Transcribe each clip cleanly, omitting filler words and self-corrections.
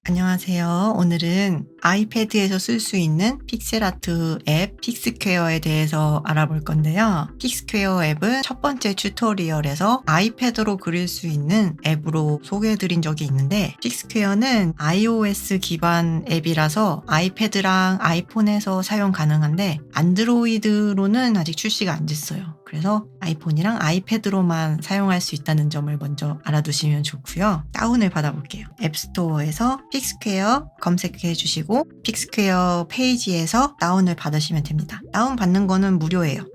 안녕하세요. 오늘은 아이패드에서 쓸 수 있는 픽셀아트 앱 픽스퀘어에 대해서 알아볼 건데요. 픽스퀘어 앱은 첫 번째 튜토리얼에서 아이패드로 그릴 수 있는 앱으로 소개해드린 적이 있는데, 픽스퀘어는 iOS 기반 앱이라서 아이패드랑 아이폰에서 사용 가능한데 안드로이드로는 아직 출시가 안 됐어요. 그래서 아이폰이랑 아이패드로만 사용할 수 있다는 점을 먼저 알아두시면 좋고요. 다운을 받아볼게요. 앱스토어에서 픽스퀘어 검색해 주시고 픽스퀘어 페이지에서 다운을 받으시면 됩니다. 다운 받는 거는 무료예요.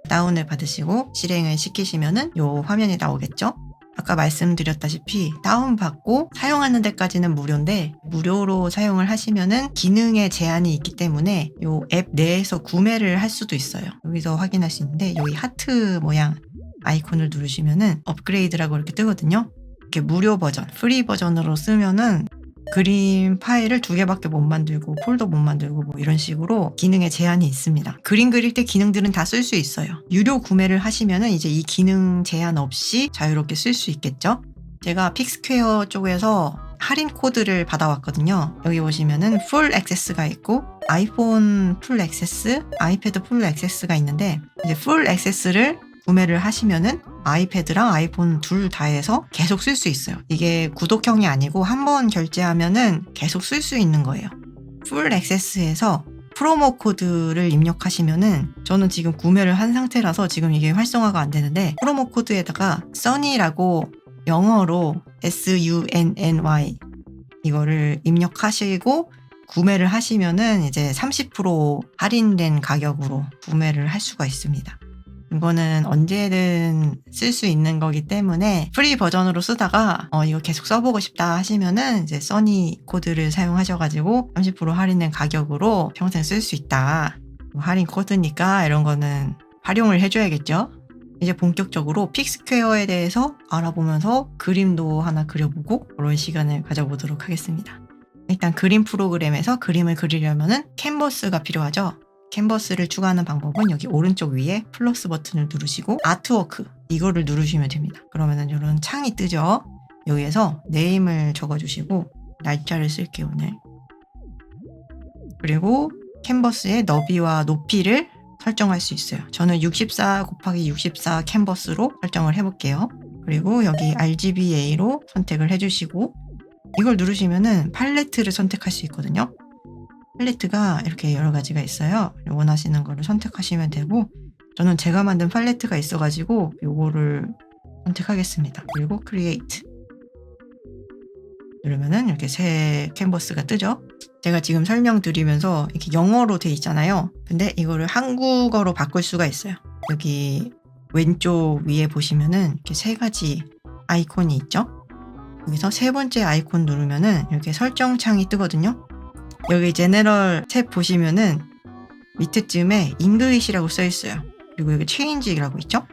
다운을 받으시고 실행을 시키시면은 요 화면이 나오겠죠? 아까 말씀드렸다시피 다운받고 사용하는 데까지는 무료인데, 무료로 사용을 하시면은 기능에 제한이 있기 때문에 요 앱 내에서 구매를 할 수도 있어요. 여기서 확인할 수 있는데, 여기 하트 모양 아이콘을 누르시면은 업그레이드라고 이렇게 뜨거든요. 이렇게 무료 버전, 프리 버전으로 쓰면은 그림 파일을 2개밖에 못 만들고 폴더 못 만들고 뭐 이런 식으로 기능에 제한이 있습니다. 그림 그릴 때 기능들은 다 쓸 수 있어요. 유료 구매를 하시면은 이제 이 기능 제한 없이 자유롭게 쓸 수 있겠죠. 제가 픽스퀘어 쪽에서 할인 코드를 받아왔거든요. 여기 보시면은 풀 액세스가 있고 아이폰 풀 액세스, 아이패드 풀 액세스가 있는데, 이제 풀 액세스를 구매를 하시면은 아이패드랑 아이폰 둘 다에서 계속 쓸 수 있어요. 이게 구독형이 아니고 한번 결제하면은 계속 쓸 수 있는 거예요. 풀 액세스에서 프로모 코드를 입력하시면은, 저는 지금 구매를 한 상태라서 지금 이게 활성화가 안 되는데, 프로모 코드에다가 sunny라고 영어로 sunny 이거를 입력하시고 구매를 하시면은 이제 30% 할인된 가격으로 구매를 할 수가 있습니다. 이거는 언제든 쓸 수 있는 거기 때문에 프리 버전으로 쓰다가 이거 계속 써보고 싶다 하시면은 이제 써니 코드를 사용하셔가지고 30% 할인된 가격으로 평생 쓸 수 있다. 할인 코드니까 이런 거는 활용을 해줘야겠죠. 이제 본격적으로 픽스퀘어에 대해서 알아보면서 그림도 하나 그려보고 그런 시간을 가져보도록 하겠습니다. 일단 그림 프로그램에서 그림을 그리려면은 캔버스가 필요하죠. 캔버스를 추가하는 방법은 여기 오른쪽 위에 플러스 버튼을 누르시고 아트워크 이거를 누르시면 됩니다. 그러면은 이런 창이 뜨죠. 여기에서 네임을 적어주시고 날짜를 쓸게요, 오늘. 그리고 캔버스의 너비와 높이를 설정할 수 있어요. 저는 64 곱하기 64 캔버스로 설정을 해볼게요. 그리고 여기 RGBA로 선택을 해주시고 이걸 누르시면은 팔레트를 선택할 수 있거든요. 팔레트가 이렇게 여러 가지가 있어요. 원하시는 거를 선택하시면 되고, 저는 제가 만든 팔레트가 있어가지고 요거를 선택하겠습니다. 그리고 Create 누르면은 이렇게 새 캔버스가 뜨죠. 제가 지금 설명드리면서 이렇게 영어로 돼 있잖아요. 근데 이거를 한국어로 바꿀 수가 있어요. 여기 왼쪽 위에 보시면은 이렇게 3가지 아이콘이 있죠. 여기서 3번째 아이콘 누르면은 이렇게 설정 창이 뜨거든요. 여기 제너럴 탭 보시면은 밑에쯤에 잉글리시라고 써 있어요. 그리고 여기 체인지라고 있죠.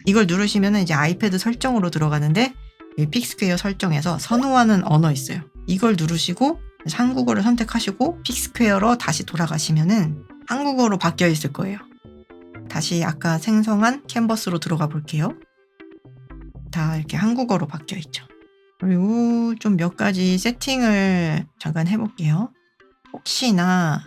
이걸 누르시면은 이제 아이패드 설정으로 들어가는데, 이 픽스퀘어 설정에서 선호하는 언어 있어요. 이걸 누르시고 한국어를 선택하시고 픽스퀘어로 다시 돌아가시면은 한국어로 바뀌어 있을 거예요. 다시 아까 생성한 캔버스로 들어가 볼게요. 다 이렇게 한국어로 바뀌어 있죠. 그리고 좀 몇 가지 세팅을 잠깐 해볼게요. 혹시나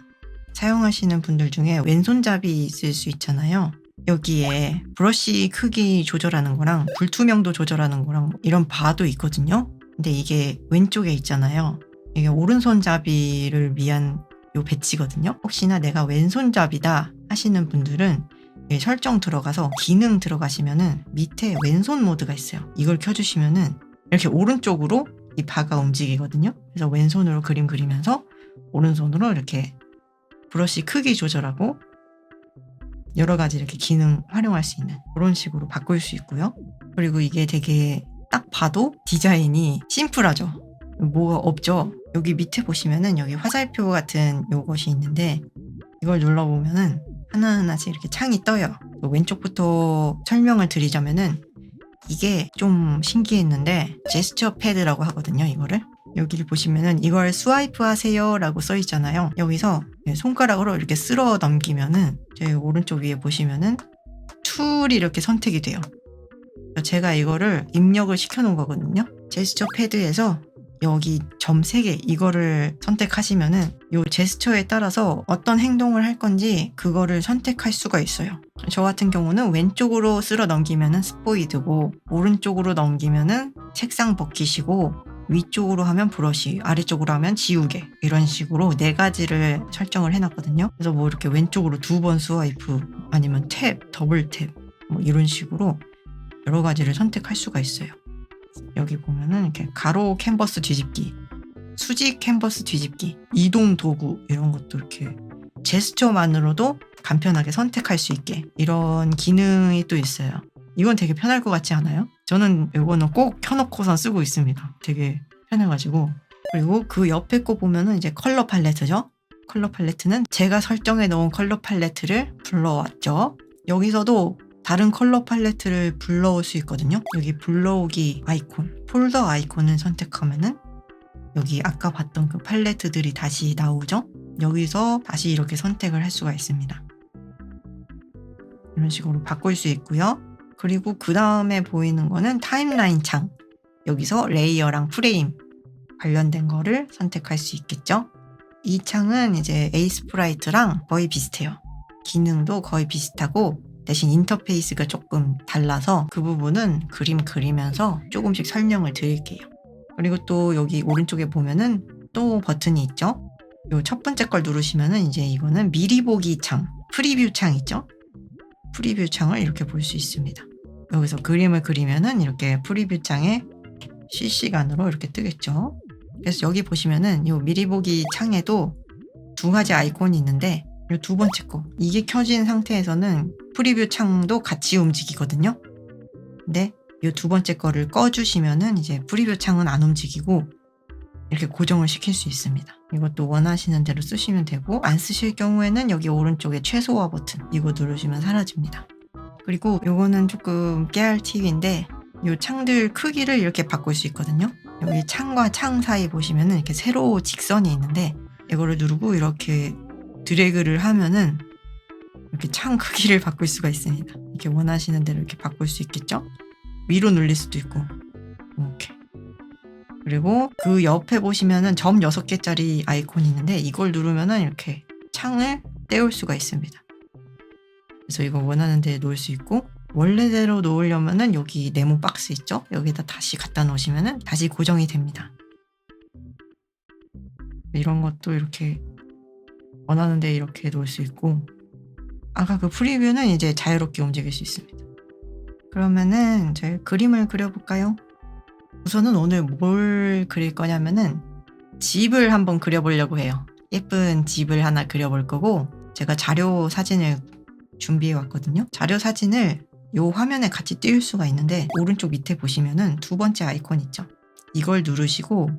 사용하시는 분들 중에 왼손잡이 있을 수 있잖아요. 여기에 브러쉬 크기 조절하는 거랑 불투명도 조절하는 거랑 이런 바도 있거든요. 근데 이게 왼쪽에 있잖아요. 이게 오른손잡이를 위한 요 배치거든요. 혹시나 내가 왼손잡이다 하시는 분들은 여기 설정 들어가서 기능 들어가시면은 밑에 왼손 모드가 있어요. 이걸 켜주시면은 이렇게 오른쪽으로 이 바가 움직이거든요. 그래서 왼손으로 그림 그리면서 오른손으로 이렇게 브러쉬 크기 조절하고 여러 가지 이렇게 기능 활용할 수 있는 그런 식으로 바꿀 수 있고요. 그리고 이게 되게 딱 봐도 디자인이 심플하죠. 뭐가 없죠. 여기 밑에 보시면은 여기 화살표 같은 요것이 있는데, 이걸 눌러보면은 하나하나씩 이렇게 창이 떠요. 왼쪽부터 설명을 드리자면은 이게 좀 신기했는데 제스처 패드라고 하거든요. 이거를 여기를 보시면은 이걸 스와이프 하세요 라고 써 있잖아요. 여기서 손가락으로 이렇게 쓸어 넘기면은 저희 오른쪽 위에 보시면은 툴이 이렇게 선택이 돼요. 제가 이거를 입력을 시켜 놓은 거거든요. 제스처 패드에서 여기 점 3개 이거를 선택하시면은 이 제스처에 따라서 어떤 행동을 할 건지 그거를 선택할 수가 있어요. 저 같은 경우는 왼쪽으로 쓸어 넘기면은 스포이드고, 오른쪽으로 넘기면은 책상 버킷이고, 위쪽으로 하면 브러쉬, 아래쪽으로 하면 지우개, 이런 식으로 4가지를 설정을 해놨거든요. 그래서 뭐 이렇게 왼쪽으로 2번 스와이프, 아니면 탭, 더블 탭, 뭐 이런 식으로 여러 가지를 선택할 수가 있어요. 여기 보면은 이렇게 가로 캔버스 뒤집기, 수직 캔버스 뒤집기, 이동 도구, 이런 것도 이렇게 제스처만으로도 간편하게 선택할 수 있게 이런 기능이 또 있어요. 이건 되게 편할 것 같지 않아요? 저는 이거는 꼭 켜놓고선 쓰고 있습니다. 되게 편해가지고. 그리고 그 옆에 거 보면은 이제 컬러 팔레트죠. 컬러 팔레트는 제가 설정해 놓은 컬러 팔레트를 불러왔죠. 여기서도 다른 컬러 팔레트를 불러올 수 있거든요. 여기 불러오기 아이콘, 폴더 아이콘을 선택하면은 여기 아까 봤던 그 팔레트들이 다시 나오죠. 여기서 다시 이렇게 선택을 할 수가 있습니다. 이런 식으로 바꿀 수 있고요. 그리고 그 다음에 보이는 거는 타임라인 창. 여기서 레이어랑 프레임 관련된 거를 선택할 수 있겠죠. 이 창은 이제 에이스프라이트랑 거의 비슷해요. 기능도 거의 비슷하고 대신 인터페이스가 조금 달라서 그 부분은 그림 그리면서 조금씩 설명을 드릴게요. 그리고 또 여기 오른쪽에 보면은 또 버튼이 있죠. 요 첫 번째 걸 누르시면은 이제 이거는 미리 보기 창, 프리뷰 창 있죠. 프리뷰 창을 이렇게 볼 수 있습니다. 여기서 그림을 그리면은 이렇게 프리뷰 창에 실시간으로 이렇게 뜨겠죠. 그래서 여기 보시면은 요 미리 보기 창에도 2가지 아이콘이 있는데 요 2번째 거, 이게 켜진 상태에서는 프리뷰 창도 같이 움직이거든요. 근데 요 2번째 거를 꺼주시면은 이제 프리뷰 창은 안 움직이고 이렇게 고정을 시킬 수 있습니다. 이것도 원하시는 대로 쓰시면 되고, 안 쓰실 경우에는 여기 오른쪽에 최소화 버튼 이거 누르시면 사라집니다. 그리고 요거는 조금 깨알 팁인데 요 창들 크기를 이렇게 바꿀 수 있거든요. 여기 창과 창 사이 보시면은 이렇게 세로 직선이 있는데 이거를 누르고 이렇게 드래그를 하면은 이렇게 창 크기를 바꿀 수가 있습니다. 이렇게 원하시는 대로 이렇게 바꿀 수 있겠죠? 위로 눌릴 수도 있고. 이렇게. 그리고 그 옆에 보시면은 점 6개짜리 아이콘이 있는데 이걸 누르면은 이렇게 창을 떼올 수가 있습니다. 그래서 이거 원하는 데 놓을 수 있고, 원래대로 놓으려면은 여기 네모 박스 있죠? 여기다 다시 갖다 놓으시면은 다시 고정이 됩니다. 이런 것도 이렇게 원하는 데 이렇게 놓을 수 있고, 아까 그 프리뷰는 이제 자유롭게 움직일 수 있습니다. 그러면은 저희 그림을 그려볼까요? 우선은 오늘 뭘 그릴 거냐면은 집을 한번 그려보려고 해요. 예쁜 집을 하나 그려볼 거고, 제가 자료 사진을 준비해 왔거든요. 자료 사진을 요 화면에 같이 띄울 수가 있는데 오른쪽 밑에 보시면은 2번째 아이콘 있죠. 이걸 누르시고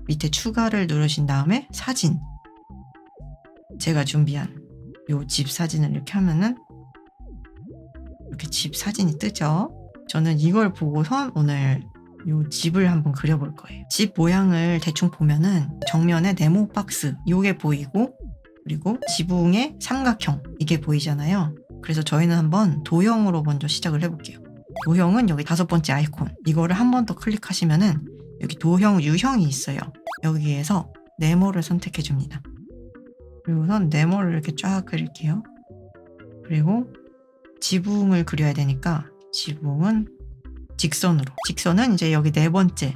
밑에 추가를 누르신 다음에 사진, 제가 준비한 요 집 사진을 이렇게 하면은 이렇게 집 사진이 뜨죠. 저는 이걸 보고선 오늘 요 집을 한번 그려볼 거예요. 집 모양을 대충 보면은 정면에 네모 박스 요게 보이고, 그리고 지붕에 삼각형 이게 보이잖아요. 그래서 저희는 한번 도형으로 먼저 시작을 해볼게요. 도형은 여기 5번째 아이콘, 이거를 한 번 더 클릭하시면은 여기 도형 유형이 있어요. 여기에서 네모를 선택해 줍니다. 그리고선 네모를 이렇게 쫙 그릴게요. 그리고 지붕을 그려야 되니까 지붕은 직선으로, 직선은 이제 여기 4번째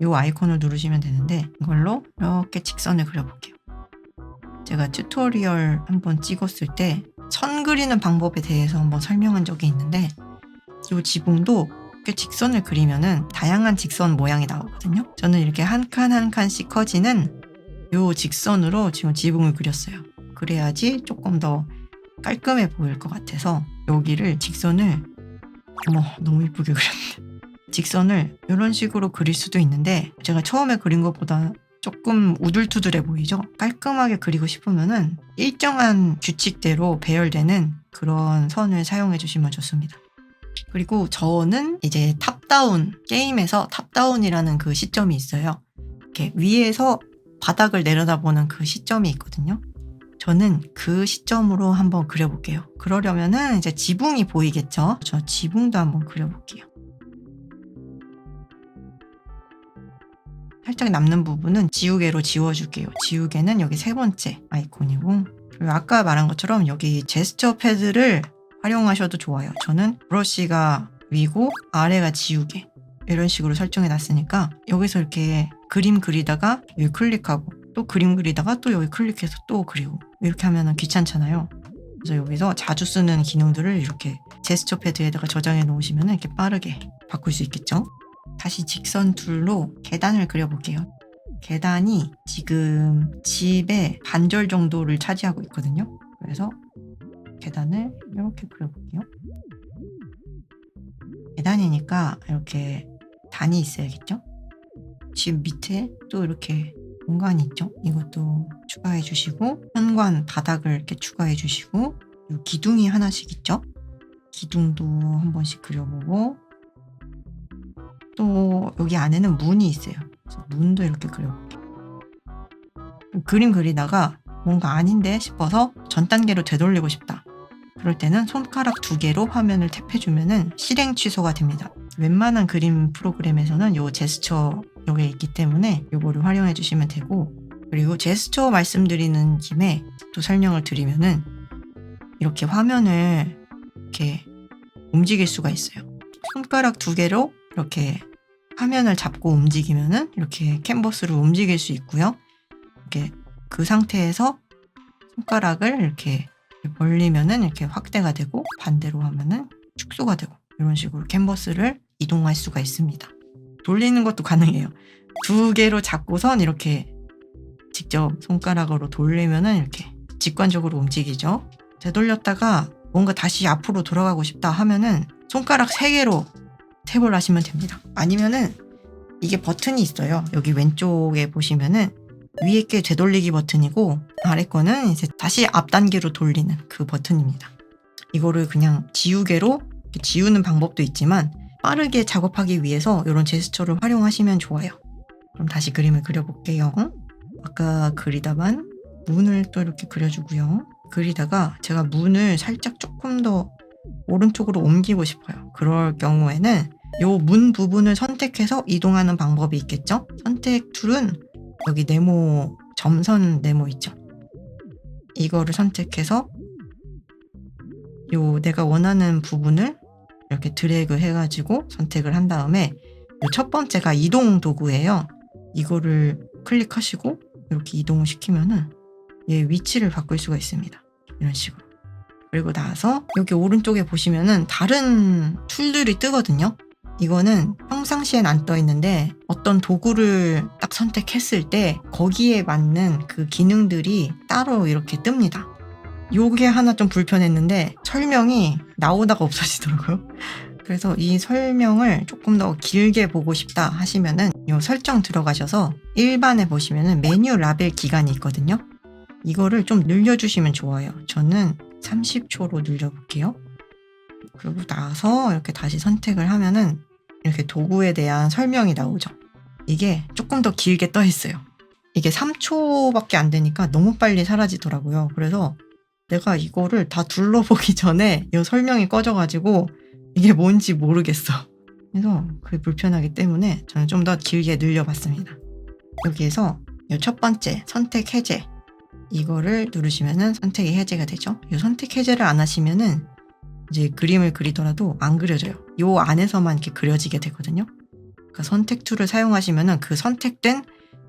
요 아이콘을 누르시면 되는데 이걸로 이렇게 직선을 그려볼게요. 제가 튜토리얼 한번 찍었을 때 선 그리는 방법에 대해서 한번 설명한 적이 있는데, 이 지붕도 이렇게 직선을 그리면은 다양한 직선 모양이 나오거든요. 저는 이렇게 한 칸 한 칸씩 커지는 이 직선으로 지금 지붕을 그렸어요. 그래야지 조금 더 깔끔해 보일 것 같아서 여기를 직선을, 어머 너무 이쁘게 그렸네. 직선을 이런 식으로 그릴 수도 있는데 제가 처음에 그린 것보다 조금 우둘투둘해 보이죠? 깔끔하게 그리고 싶으면은 일정한 규칙대로 배열되는 그런 선을 사용해 주시면 좋습니다. 그리고 저는 이제 탑다운, 게임에서 탑다운이라는 그 시점이 있어요. 이렇게 위에서 바닥을 내려다보는 그 시점이 있거든요. 저는 그 시점으로 한번 그려볼게요. 그러려면은 이제 지붕이 보이겠죠? 저 지붕도 한번 그려볼게요. 살짝 남는 부분은 지우개로 지워줄게요. 지우개는 여기 세 번째 아이콘이고, 그리고 아까 말한 것처럼 여기 제스처 패드를 활용하셔도 좋아요. 저는 브러쉬가 위고 아래가 지우개 이런 식으로 설정해 놨으니까 여기서 이렇게 그림 그리다가 여기 클릭하고 또 그림 그리다가 또 여기 클릭해서 또 그리고 이렇게 하면 귀찮잖아요. 그래서 여기서 자주 쓰는 기능들을 이렇게 제스처 패드에다가 저장해 놓으시면 이렇게 빠르게 바꿀 수 있겠죠. 다시 직선 툴로 계단을 그려볼게요. 계단이 지금 집의 반절 정도를 차지하고 있거든요. 그래서 계단을 이렇게 그려볼게요. 계단이니까 이렇게 단이 있어야겠죠? 집 밑에 또 이렇게 공간이 있죠? 이것도 추가해 주시고, 현관 바닥을 이렇게 추가해 주시고, 요 기둥이 하나씩 있죠? 기둥도 한 번씩 그려보고, 또 여기 안에는 문이 있어요. 그래서 문도 이렇게 그려볼게요. 그림 그리다가 뭔가 아닌데 싶어서 전 단계로 되돌리고 싶다. 그럴 때는 손가락 2개로 화면을 탭해주면 실행 취소가 됩니다. 웬만한 그림 프로그램에서는 요 제스처 여기에 있기 때문에 요거를 활용해 주시면 되고, 그리고 제스처 말씀드리는 김에 또 설명을 드리면은 이렇게 화면을 이렇게 움직일 수가 있어요. 손가락 2개로 이렇게 화면을 잡고 움직이면은 이렇게 캔버스를 움직일 수 있고요. 이렇게 그 상태에서 손가락을 이렇게 벌리면은 이렇게 확대가 되고, 반대로 하면은 축소가 되고, 이런 식으로 캔버스를 이동할 수가 있습니다. 돌리는 것도 가능해요. 2개로 잡고선 이렇게 직접 손가락으로 돌리면은 이렇게 직관적으로 움직이죠. 되돌렸다가 뭔가 다시 앞으로 돌아가고 싶다 하면은 손가락 3개로 탭을 하시면 됩니다. 아니면은 이게 버튼이 있어요. 여기 왼쪽에 보시면은 위에 게 되돌리기 버튼이고, 아래 거는 이제 다시 앞 단계로 돌리는 그 버튼입니다. 이거를 그냥 지우개로 이렇게 지우는 방법도 있지만 빠르게 작업하기 위해서 이런 제스처를 활용하시면 좋아요. 그럼 다시 그림을 그려볼게요. 아까 그리다만 문을 또 이렇게 그려주고요. 그리다가 제가 문을 살짝 조금 더 오른쪽으로 옮기고 싶어요. 그럴 경우에는 요 문 부분을 선택해서 이동하는 방법이 있겠죠? 선택 툴은 여기 네모, 점선 네모 있죠? 이거를 선택해서 요 내가 원하는 부분을 이렇게 드래그 해가지고 선택을 한 다음에 요 첫 번째가 이동 도구예요. 이거를 클릭하시고 이렇게 이동을 시키면은 얘 위치를 바꿀 수가 있습니다. 이런 식으로. 그리고 나서 여기 오른쪽에 보시면은 다른 툴들이 뜨거든요. 이거는 평상시엔 안 떠 있는데 어떤 도구를 딱 선택했을 때 거기에 맞는 그 기능들이 따로 이렇게 뜹니다. 요게 하나 좀 불편했는데 설명이 나오다가 없어지더라고요. 그래서 이 설명을 조금 더 길게 보고 싶다 하시면은 요 설정 들어가셔서 일반에 보시면은 메뉴 라벨 기간이 있거든요. 이거를 좀 늘려주시면 좋아요. 저는 30초로 늘려볼게요. 그리고 나서 이렇게 다시 선택을 하면은 이렇게 도구에 대한 설명이 나오죠. 이게 조금 더 길게 떠 있어요. 이게 3초밖에 안 되니까 너무 빨리 사라지더라고요. 그래서 내가 이거를 다 둘러보기 전에 이 설명이 꺼져가지고 이게 뭔지 모르겠어. 그래서 그게 불편하기 때문에 저는 좀 더 길게 늘려봤습니다. 여기에서 이 첫 번째 선택 해제, 이거를 누르시면은 선택이 해제가 되죠. 이 선택 해제를 안 하시면은 이제 그림을 그리더라도 안 그려져요. 요 안에서만 이렇게 그려지게 되거든요. 그러니까 선택 툴을 사용하시면은 그 선택된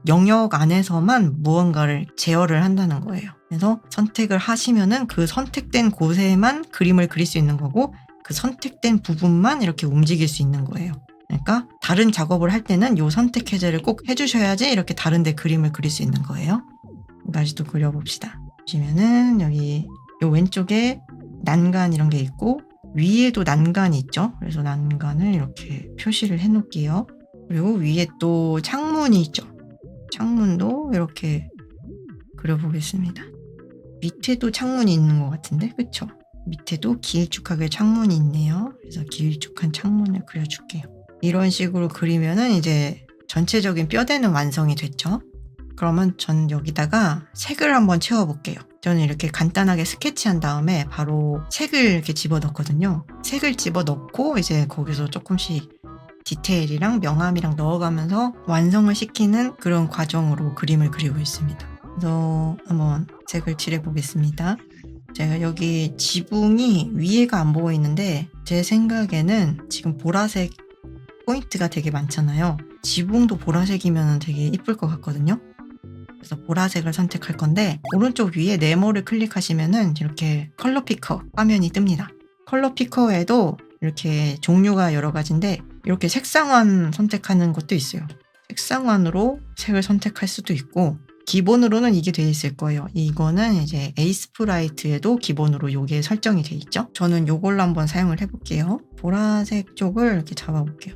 영역 안에서만 무언가를 제어를 한다는 거예요. 그래서 선택을 하시면은 그 선택된 곳에만 그림을 그릴 수 있는 거고, 그 선택된 부분만 이렇게 움직일 수 있는 거예요. 그러니까 다른 작업을 할 때는 요 선택 해제를 꼭 해주셔야지 이렇게 다른 데 그림을 그릴 수 있는 거예요. 다시 또 그려봅시다. 보시면은 여기 요 왼쪽에 난간 이런 게 있고 위에도 난간이 있죠. 그래서 난간을 이렇게 표시를 해 놓을게요. 그리고 위에 또 창문이 있죠. 창문도 이렇게 그려보겠습니다. 밑에도 창문이 있는 것 같은데, 그쵸? 밑에도 길쭉하게 창문이 있네요. 그래서 길쭉한 창문을 그려줄게요. 이런 식으로 그리면은 이제 전체적인 뼈대는 완성이 됐죠. 그러면 전 여기다가 색을 한번 채워볼게요. 저는 이렇게 간단하게 스케치한 다음에 바로 색을 이렇게 집어넣거든요. 색을 집어넣고 이제 거기서 조금씩 디테일이랑 명암이랑 넣어가면서 완성을 시키는 그런 과정으로 그림을 그리고 있습니다. 그래서 한번 색을 칠해 보겠습니다. 제가 여기 지붕이 위에가 안 보고 있는데 제 생각에는 지금 보라색 포인트가 되게 많잖아요. 지붕도 보라색이면 되게 이쁠 것 같거든요. 그래서 보라색을 선택할 건데 오른쪽 위에 네모를 클릭하시면은 이렇게 컬러 피커 화면이 뜹니다. 컬러 피커에도 이렇게 종류가 여러 가지인데 이렇게 색상환 선택하는 것도 있어요. 색상환으로 색을 선택할 수도 있고 기본으로는 이게 돼 있을 거예요. 이거는 이제 에이스프라이트에도 기본으로 이게 설정이 돼 있죠. 저는 이걸로 한번 사용을 해볼게요. 보라색 쪽을 이렇게 잡아볼게요.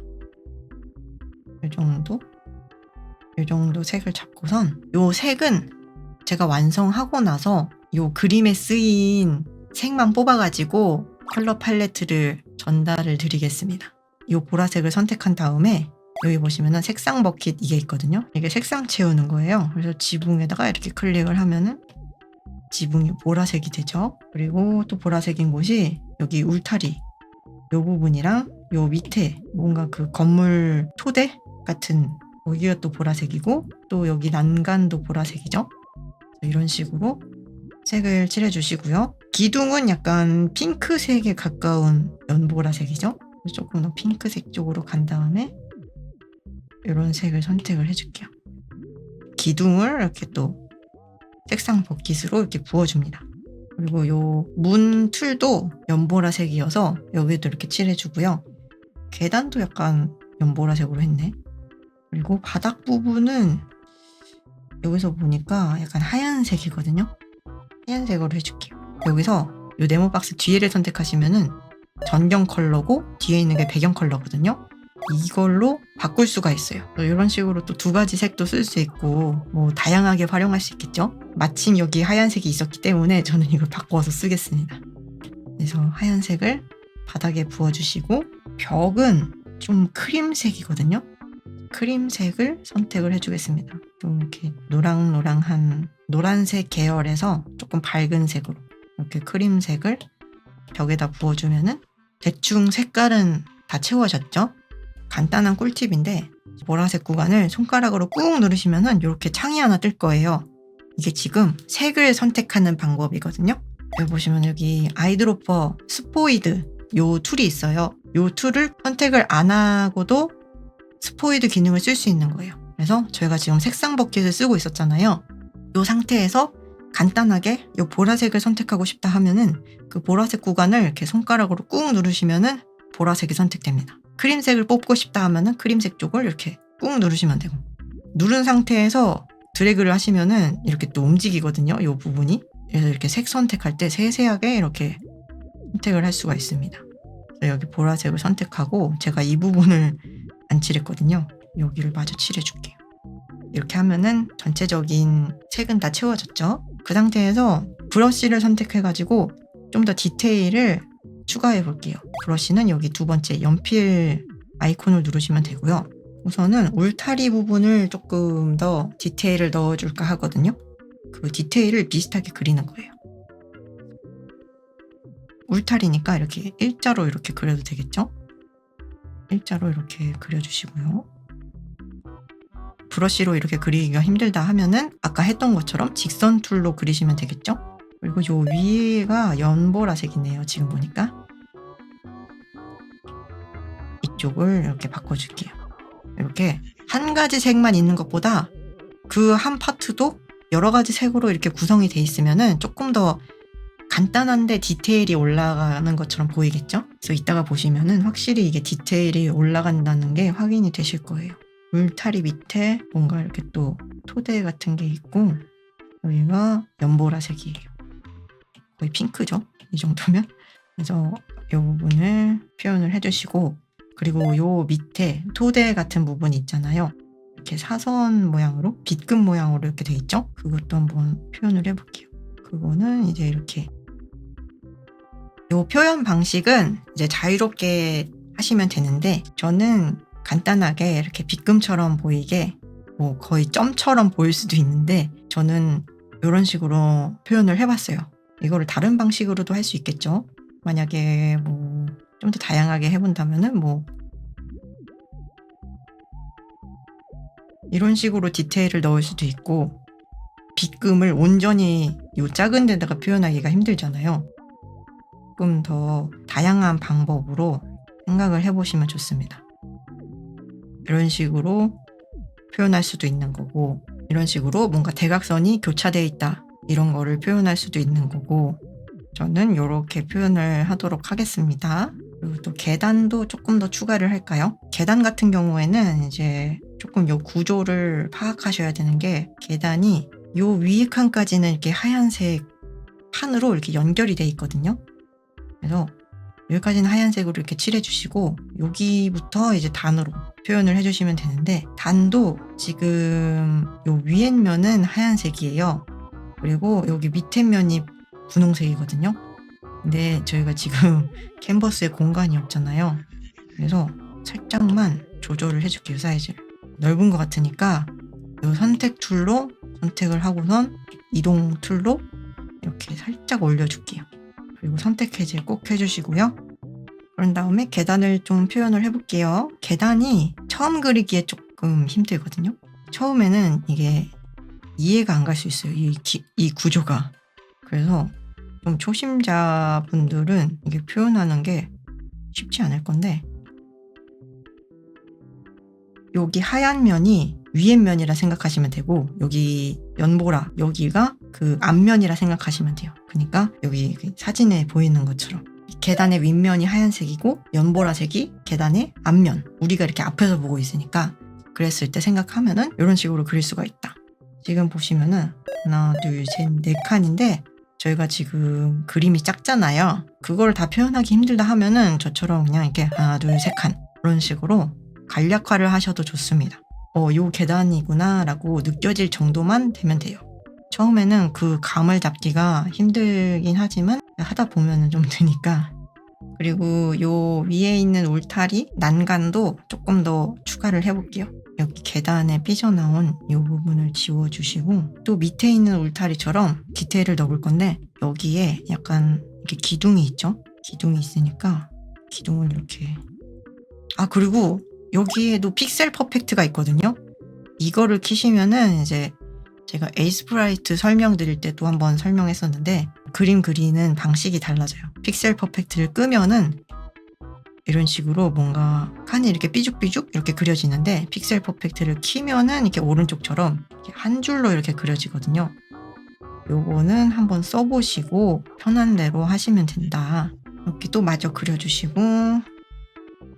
이 정도 색을 잡고선 이 색은 제가 완성하고 나서 이 그림에 쓰인 색만 뽑아가지고 컬러 팔레트를 전달을 드리겠습니다. 이 보라색을 선택한 다음에 여기 보시면은 색상 버킷 이게 있거든요. 이게 색상 채우는 거예요. 그래서 지붕에다가 이렇게 클릭을 하면은 지붕이 보라색이 되죠. 그리고 또 보라색인 곳이 여기 울타리 이 부분이랑 요 밑에 뭔가 그 건물 토대 같은 여기가 또 보라색이고 또 여기 난간도 보라색이죠. 이런 식으로 색을 칠해주시고요. 기둥은 약간 핑크색에 가까운 연보라색이죠. 조금 더 핑크색 쪽으로 간 다음에 이런 색을 선택을 해줄게요. 기둥을 이렇게 또 색상 버킷으로 이렇게 부어줍니다. 그리고 요 문 툴도 연보라색이어서 여기도 이렇게 칠해주고요. 계단도 약간 연보라색으로 했네. 그리고 바닥 부분은 여기서 보니까 약간 하얀색이거든요. 하얀색으로 해줄게요. 여기서 요 네모 박스 뒤에를 선택하시면은 전경 컬러고 뒤에 있는 게 배경 컬러거든요. 이걸로 바꿀 수가 있어요. 이런 식으로 또 두 가지 색도 쓸 수 있고 뭐 다양하게 활용할 수 있겠죠. 마침 여기 하얀색이 있었기 때문에 저는 이걸 바꿔서 쓰겠습니다. 그래서 하얀색을 바닥에 부어주시고 벽은 좀 크림색이거든요. 크림색을 선택을 해주겠습니다. 좀 이렇게 노랑노랑한 노란색 계열에서 조금 밝은 색으로 이렇게 크림색을 벽에다 부어주면은 대충 색깔은 다 채워졌죠. 간단한 꿀팁인데 보라색 구간을 손가락으로 꾹 누르시면은 이렇게 창이 하나 뜰 거예요. 이게 지금 색을 선택하는 방법이거든요. 여기 보시면 여기 아이드로퍼 스포이드 요 툴이 있어요. 요 툴을 선택을 안 하고도 스포이드 기능을 쓸 수 있는 거예요. 그래서 저희가 지금 색상 버킷을 쓰고 있었잖아요. 이 상태에서 간단하게 이 보라색을 선택하고 싶다 하면은 그 보라색 구간을 이렇게 손가락으로 꾹 누르시면은 보라색이 선택됩니다. 크림색을 뽑고 싶다 하면은 크림색 쪽을 이렇게 꾹 누르시면 되고 누른 상태에서 드래그를 하시면은 이렇게 또 움직이거든요. 이 부분이. 그래서 이렇게 색 선택할 때 세세하게 이렇게 선택을 할 수가 있습니다. 여기 보라색을 선택하고 제가 이 부분을 안 칠했거든요. 여기를 마저 칠해줄게요. 이렇게 하면은 전체적인 색은 다 채워졌죠. 그 상태에서 브러쉬를 선택해가지고 좀 더 디테일을 추가해 볼게요. 브러쉬는 여기 두 번째 연필 아이콘을 누르시면 되고요. 우선은 울타리 부분을 조금 더 디테일을 넣어줄까 하거든요. 그 디테일을 비슷하게 그리는 거예요. 울타리니까 이렇게 일자로 이렇게 그려도 되겠죠? 일자로 이렇게 그려주시고요. 브러쉬로 이렇게 그리기가 힘들다 하면은 아까 했던 것처럼 직선 툴로 그리시면 되겠죠? 그리고 요 위에가 연보라색이네요. 지금 보니까. 이쪽을 이렇게 바꿔줄게요. 이렇게 한 가지 색만 있는 것보다 그 한 파트도 여러 가지 색으로 이렇게 구성이 돼 있으면은 조금 더 간단한데 디테일이 올라가는 것처럼 보이겠죠? 그래서 이따가 보시면은 확실히 이게 디테일이 올라간다는 게 확인이 되실 거예요. 울타리 밑에 뭔가 이렇게 또 토대 같은 게 있고 여기가 연보라색이에요. 거의 핑크죠? 이 정도면. 그래서 이 부분을 표현을 해주시고 그리고 요 밑에 토대 같은 부분이 있잖아요. 이렇게 사선 모양으로 빗금 모양으로 이렇게 돼 있죠? 그것도 한번 표현을 해볼게요. 그거는 이제 이렇게 요 표현 방식은 이제 자유롭게 하시면 되는데 저는 간단하게 이렇게 빗금처럼 보이게 뭐 거의 점처럼 보일 수도 있는데 저는 이런 식으로 표현을 해봤어요. 이거를 다른 방식으로도 할 수 있겠죠. 만약에 뭐 좀 더 다양하게 해본다면은 뭐 이런 식으로 디테일을 넣을 수도 있고, 빗금을 온전히 요 작은 데다가 표현하기가 힘들잖아요. 조금 더 다양한 방법으로 생각을 해보시면 좋습니다. 이런 식으로 표현할 수도 있는 거고, 이런 식으로 뭔가 대각선이 교차되어 있다, 이런 거를 표현할 수도 있는 거고, 저는 이렇게 표현을 하도록 하겠습니다. 그리고 또 계단도 조금 더 추가를 할까요? 계단 같은 경우에는 이제 조금 요 구조를 파악하셔야 되는 게, 계단이 요 위에 칸까지는 이렇게 하얀색 판으로 이렇게 연결이 돼 있거든요. 그래서 여기까지는 하얀색으로 이렇게 칠해주시고, 여기부터 이제 단으로 표현을 해주시면 되는데, 단도 지금 요 위에 면은 하얀색이에요. 그리고 여기 밑에 면이 분홍색이거든요. 근데 저희가 지금 캔버스에 공간이 없잖아요. 그래서 살짝만 조절을 해줄게요, 사이즈를. 넓은 것 같으니까 이 선택 툴로 선택을 하고선 이동 툴로 이렇게 살짝 올려줄게요. 그리고 선택 해제 꼭 해주시고요. 그런 다음에 계단을 좀 표현을 해볼게요. 계단이 처음 그리기에 조금 힘들거든요. 처음에는 이게 이해가 안 갈 수 있어요, 이 구조가. 그래서 좀 초심자분들은 이게 표현하는 게 쉽지 않을 건데, 여기 하얀 면이 위에 면이라 생각하시면 되고, 여기 연보라, 여기가 그 앞면이라 생각하시면 돼요. 그러니까 여기 사진에 보이는 것처럼 계단의 윗면이 하얀색이고 연보라색이 계단의 앞면, 우리가 이렇게 앞에서 보고 있으니까 그랬을 때 생각하면은 이런 식으로 그릴 수가 있다. 지금 보시면은 하나, 둘, 셋, 네 칸인데, 저희가 지금 그림이 작잖아요. 그걸 다 표현하기 힘들다 하면은 저처럼 그냥 이렇게 하나, 둘, 세 칸, 이런 식으로 간략화를 하셔도 좋습니다. 요 계단이구나 라고 느껴질 정도만 되면 돼요. 처음에는 그 감을 잡기가 힘들긴 하지만 하다 보면은 좀 되니까. 그리고 요 위에 있는 울타리 난간도 조금 더 추가를 해볼게요. 여기 계단에 삐져나온 이 부분을 지워주시고, 또 밑에 있는 울타리처럼 디테일을 넣을 건데, 여기에 약간 이렇게 기둥이 있죠? 기둥이 있으니까 기둥을 이렇게, 그리고 여기에도 픽셀 퍼펙트가 있거든요. 이거를 키시면은 이제 제가 에이스프라이트 설명드릴 때도 한번 설명했었는데, 그림 그리는 방식이 달라져요. 픽셀 퍼펙트를 끄면은 이런 식으로 뭔가 칸이 이렇게 삐죽삐죽 이렇게 그려지는데, 픽셀 퍼펙트를 키면은 이렇게 오른쪽처럼 이렇게 한 줄로 이렇게 그려지거든요. 요거는 한번 써보시고 편한 대로 하시면 된다. 이렇게 또 마저 그려주시고,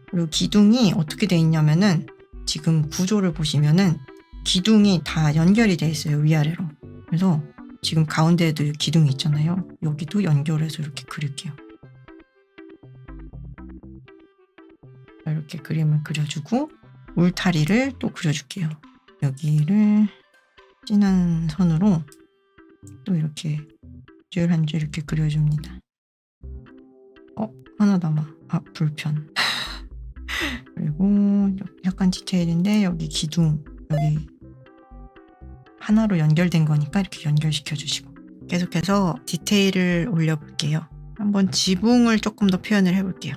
그리고 기둥이 어떻게 돼 있냐면은, 지금 구조를 보시면은 기둥이 다 연결이 돼 있어요, 위아래로. 그래서 지금 가운데에도 기둥이 있잖아요. 여기도 연결해서 이렇게 그릴게요. 이렇게 그림을 그려주고, 울타리를 또 그려줄게요. 여기를 진한 선으로 또 이렇게 줄 한 줄 이렇게 그려줍니다. 하나 남아. 불편. 그리고 약간 디테일인데, 여기 기둥, 여기 하나로 연결된 거니까 이렇게 연결시켜 주시고, 계속해서 디테일을 올려볼게요. 한번 지붕을 조금 더 표현을 해볼게요.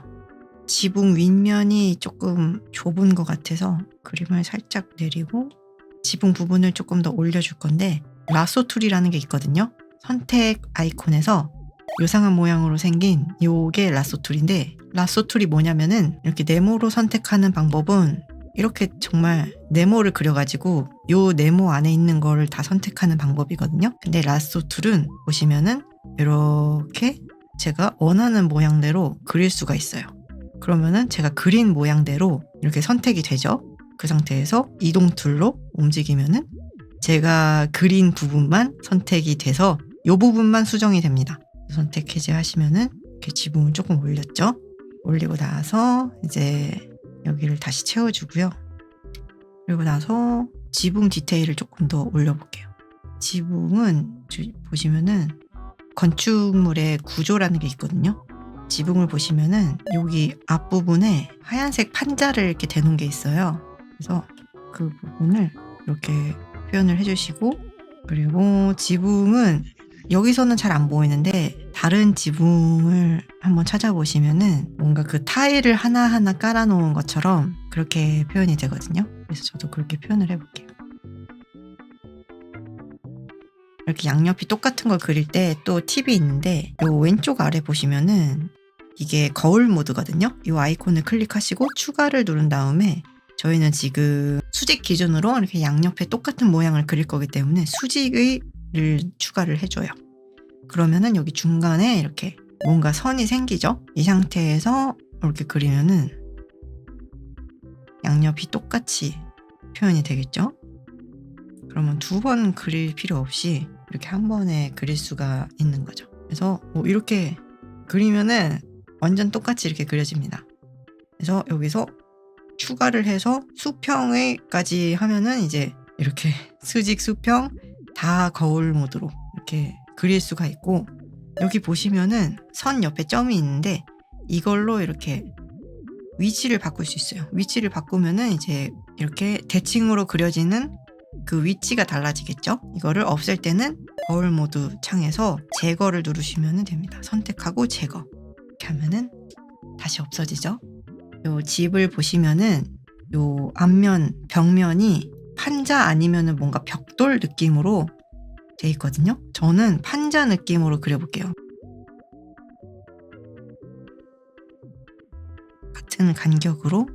지붕 윗면이 조금 좁은 것 같아서 그림을 살짝 내리고 지붕 부분을 조금 더 올려줄 건데, 라소 툴이라는 게 있거든요. 선택 아이콘에서 요상한 모양으로 생긴 요게 라소 툴인데, 라소 툴이 뭐냐면은 이렇게 네모로 선택하는 방법은 이렇게 정말 네모를 그려가지고 요 네모 안에 있는 거를 다 선택하는 방법이거든요. 근데 라소 툴은 보시면은 이렇게 제가 원하는 모양대로 그릴 수가 있어요. 그러면은 제가 그린 모양대로 이렇게 선택이 되죠. 그 상태에서 이동 툴로 움직이면은 제가 그린 부분만 선택이 돼서 이 부분만 수정이 됩니다. 선택 해제하시면은 이렇게 지붕을 조금 올렸죠. 올리고 나서 이제 여기를 다시 채워주고요. 그리고 나서 지붕 디테일을 조금 더 올려볼게요. 지붕은 보시면은 건축물의 구조라는 게 있거든요. 지붕을 보시면은 여기 앞부분에 하얀색 판자를 이렇게 대놓은 게 있어요. 그래서 그 부분을 이렇게 표현을 해주시고, 그리고 지붕은 여기서는 잘 안 보이는데 다른 지붕을 한번 찾아보시면은 뭔가 그 타일을 하나하나 깔아놓은 것처럼 그렇게 표현이 되거든요. 그래서 저도 그렇게 표현을 해볼게요. 이렇게 양옆이 똑같은 걸 그릴 때 또 팁이 있는데 요 왼쪽 아래 보시면은 이게 거울 모드거든요. 이 아이콘을 클릭하시고 추가를 누른 다음에 저희는 지금 수직 기준으로 이렇게 양옆에 똑같은 모양을 그릴 거기 때문에 수직을 추가를 해줘요. 그러면은 여기 중간에 이렇게 뭔가 선이 생기죠. 이 상태에서 이렇게 그리면은 양옆이 똑같이 표현이 되겠죠. 그러면 두 번 그릴 필요 없이 이렇게 한 번에 그릴 수가 있는 거죠. 그래서 뭐 이렇게 그리면은 완전 똑같이 이렇게 그려집니다. 그래서 여기서 추가를 해서 수평까지 하면은 이제 이렇게 수직 수평 다 거울 모드로 이렇게 그릴 수가 있고, 여기 보시면은 선 옆에 점이 있는데 이걸로 이렇게 위치를 바꿀 수 있어요. 위치를 바꾸면은 이제 이렇게 대칭으로 그려지는 그 위치가 달라지겠죠. 이거를 없앨 때는 거울 모드 창에서 제거를 누르시면 됩니다. 선택하고 제거 이렇게 하면은 다시 없어지죠. 요 집을 보시면은 요 앞면 벽면이 판자 아니면은 뭔가 벽돌 느낌으로 돼 있거든요. 저는 판자 느낌으로 그려볼게요. 같은 간격으로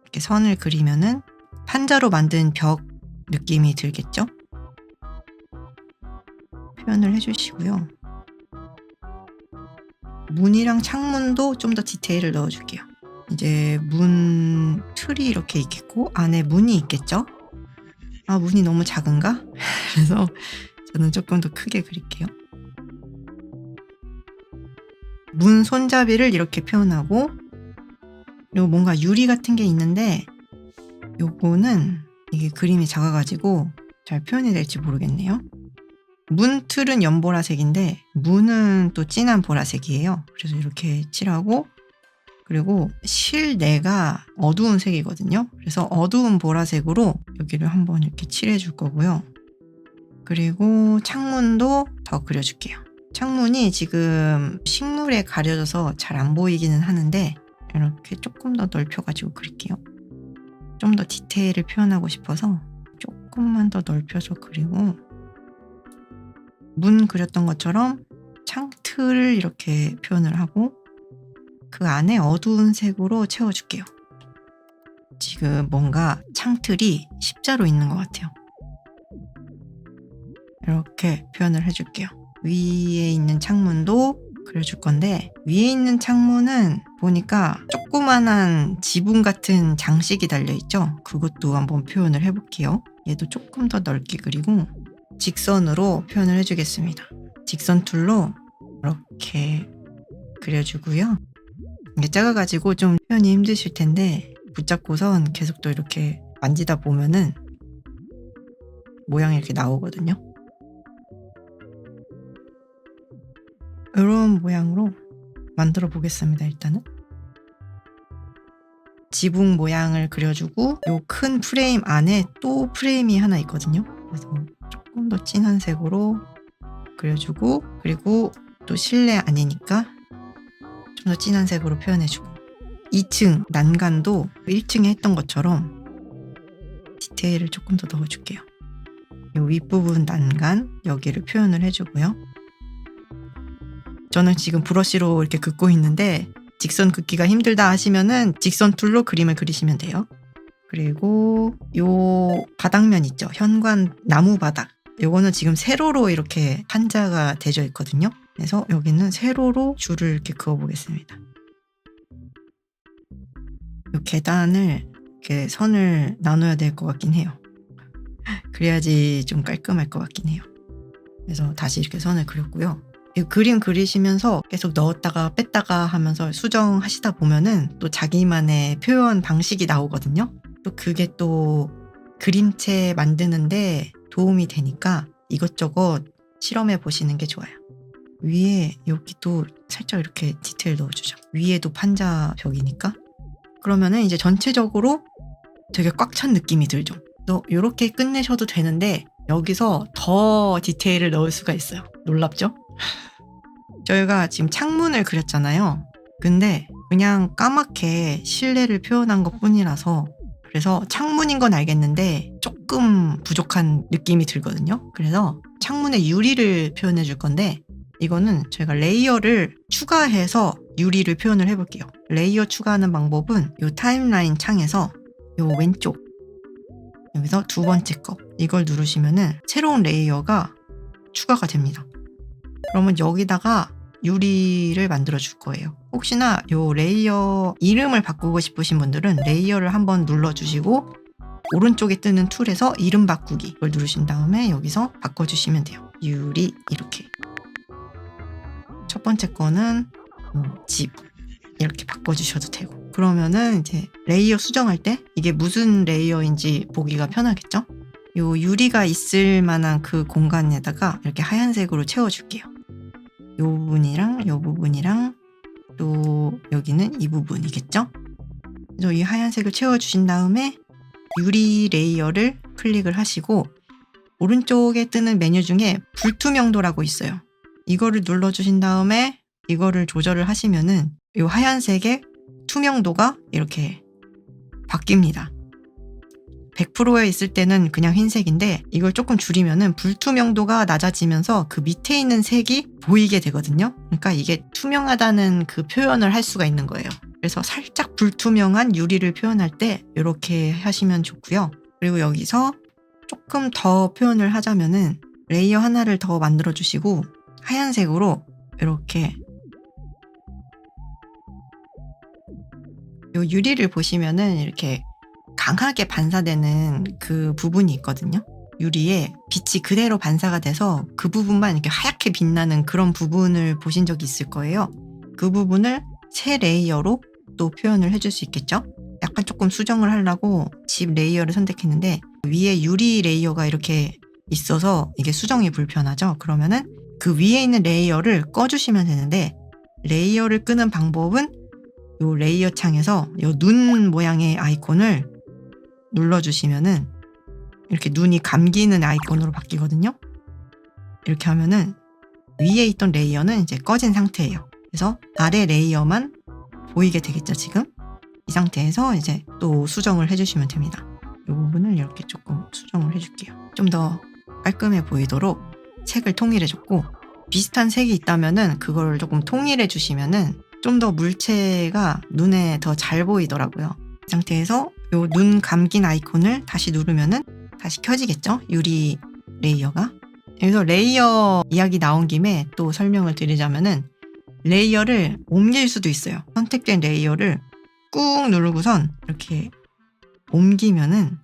이렇게 선을 그리면은 판자로 만든 벽 느낌이 들겠죠? 표현을 해주시고요. 문이랑 창문도 좀 더 디테일을 넣어줄게요. 이제 문 틀이 이렇게 있겠고 안에 문이 있겠죠? 아, 문이 너무 작은가? 그래서 저는 조금 더 크게 그릴게요. 문 손잡이를 이렇게 표현하고, 그리고 뭔가 유리 같은 게 있는데 요거는 이게 그림이 작아가지고 잘 표현이 될지 모르겠네요. 문 틀은 연보라색인데 문은 또 진한 보라색이에요. 그래서 이렇게 칠하고, 그리고 실내가 어두운 색이거든요. 그래서 어두운 보라색으로 여기를 한번 이렇게 칠해 줄 거고요. 그리고 창문도 더 그려줄게요. 창문이 지금 식물에 가려져서 잘 안 보이기는 하는데 이렇게 조금 더 넓혀가지고 그릴게요. 좀 더 디테일을 표현하고 싶어서 조금만 더 넓혀서 그리고, 문 그렸던 것처럼 창틀을 이렇게 표현을 하고 그 안에 어두운 색으로 채워줄게요. 지금 뭔가 창틀이 십자로 있는 것 같아요. 이렇게 표현을 해줄게요. 위에 있는 창문도 그려줄 건데, 위에 있는 창문은 보니까 조그만한 지붕 같은 장식이 달려있죠. 그것도 한번 표현을 해볼게요. 얘도 조금 더 넓게 그리고 직선으로 표현을 해주겠습니다. 직선 툴로 이렇게 그려주고요. 이게 작아가지고 좀 표현이 힘드실 텐데 붙잡고선 계속 또 이렇게 만지다 보면은 모양이 이렇게 나오거든요. 이런 모양으로 만들어 보겠습니다. 일단은 지붕 모양을 그려주고 요 큰 프레임 안에 또 프레임이 하나 있거든요. 그래서 조금 더 진한 색으로 그려주고, 그리고 또 실내 아니니까 좀 더 진한 색으로 표현해주고, 2층 난간도 1층에 했던 것처럼 디테일을 조금 더 넣어줄게요. 이 윗부분 난간 여기를 표현을 해주고요. 저는 지금 브러쉬로 이렇게 긋고 있는데 직선 긋기가 힘들다 하시면은 직선 툴로 그림을 그리시면 돼요. 그리고 요 바닥면 있죠. 현관 나무 바닥. 요거는 지금 세로로 이렇게 판자가 되어 있거든요. 그래서 여기는 세로로 줄을 이렇게 그어 보겠습니다. 요 계단을 이렇게 선을 나눠야 될 것 같긴 해요. 그래야지 좀 깔끔할 것 같긴 해요. 그래서 다시 이렇게 선을 그렸고요. 이 그림 그리시면서 계속 넣었다가 뺐다가 하면서 수정하시다 보면은 또 자기만의 표현 방식이 나오거든요. 또 그게 또 그림체 만드는데 도움이 되니까 이것저것 실험해 보시는 게 좋아요. 위에 여기도 살짝 이렇게 디테일 넣어주죠. 위에도 판자 벽이니까. 그러면은 이제 전체적으로 되게 꽉 찬 느낌이 들죠. 또 이렇게 끝내셔도 되는데 여기서 더 디테일을 넣을 수가 있어요. 놀랍죠? 저희가 지금 창문을 그렸잖아요. 근데 그냥 까맣게 실내를 표현한 것 뿐이라서 그래서 창문인 건 알겠는데 조금 부족한 느낌이 들거든요. 그래서 창문에 유리를 표현해 줄 건데 이거는 저희가 레이어를 추가해서 유리를 표현을 해볼게요. 레이어 추가하는 방법은 이 타임라인 창에서 이 왼쪽 여기서 두 번째 거 이걸 누르시면은 새로운 레이어가 추가가 됩니다. 그러면 여기다가 유리를 만들어 줄 거예요. 혹시나 이 레이어 이름을 바꾸고 싶으신 분들은 레이어를 한번 눌러주시고 오른쪽에 뜨는 툴에서 이름 바꾸기 를 누르신 다음에 여기서 바꿔주시면 돼요. 유리 이렇게 첫 번째 거는 집 이렇게 바꿔주셔도 되고 그러면은 이제 레이어 수정할 때 이게 무슨 레이어인지 보기가 편하겠죠? 요 유리가 있을 만한 그 공간에다가 이렇게 하얀색으로 채워줄게요. 요 부분이랑 또 여기는 이 부분이겠죠? 그래서 이 하얀색을 채워주신 다음에 유리 레이어를 클릭을 하시고 오른쪽에 뜨는 메뉴 중에 불투명도라고 있어요. 이거를 눌러주신 다음에 이거를 조절을 하시면은 이 하얀색의 투명도가 이렇게 바뀝니다. 100%에 있을 때는 그냥 흰색인데 이걸 조금 줄이면은 불투명도가 낮아지면서 그 밑에 있는 색이 보이게 되거든요. 그러니까 이게 투명하다는 그 표현을 할 수가 있는 거예요. 그래서 살짝 불투명한 유리를 표현할 때 이렇게 하시면 좋고요. 그리고 여기서 조금 더 표현을 하자면은 레이어 하나를 더 만들어 주시고 하얀색으로 이렇게 요 유리를 보시면은 이렇게 강하게 반사되는 그 부분이 있거든요. 유리에 빛이 그대로 반사가 돼서 그 부분만 이렇게 하얗게 빛나는 그런 부분을 보신 적이 있을 거예요. 그 부분을 새 레이어로 또 표현을 해줄 수 있겠죠. 약간 조금 수정을 하려고 집 레이어를 선택했는데 위에 유리 레이어가 이렇게 있어서 이게 수정이 불편하죠. 그러면은 그 위에 있는 레이어를 꺼주시면 되는데 레이어를 끄는 방법은 요 레이어 창에서 요 눈 모양의 아이콘을 눌러주시면은 이렇게 눈이 감기는 아이콘으로 바뀌거든요. 이렇게 하면은 위에 있던 레이어는 이제 꺼진 상태예요. 그래서 아래 레이어만 보이게 되겠죠, 지금? 이 상태에서 이제 또 수정을 해주시면 됩니다. 이 부분을 이렇게 조금 수정을 해줄게요. 좀 더 깔끔해 보이도록 색을 통일해줬고 비슷한 색이 있다면은 그걸 조금 통일해 주시면은 좀 더 물체가 눈에 더 잘 보이더라고요. 이 상태에서 요 눈 감긴 아이콘을 다시 누르면은 다시 켜지겠죠? 유리 레이어가. 여기서 레이어 이야기 나온 김에 또 설명을 드리자면은 레이어를 옮길 수도 있어요. 선택된 레이어를 꾹 누르고선 이렇게 옮기면은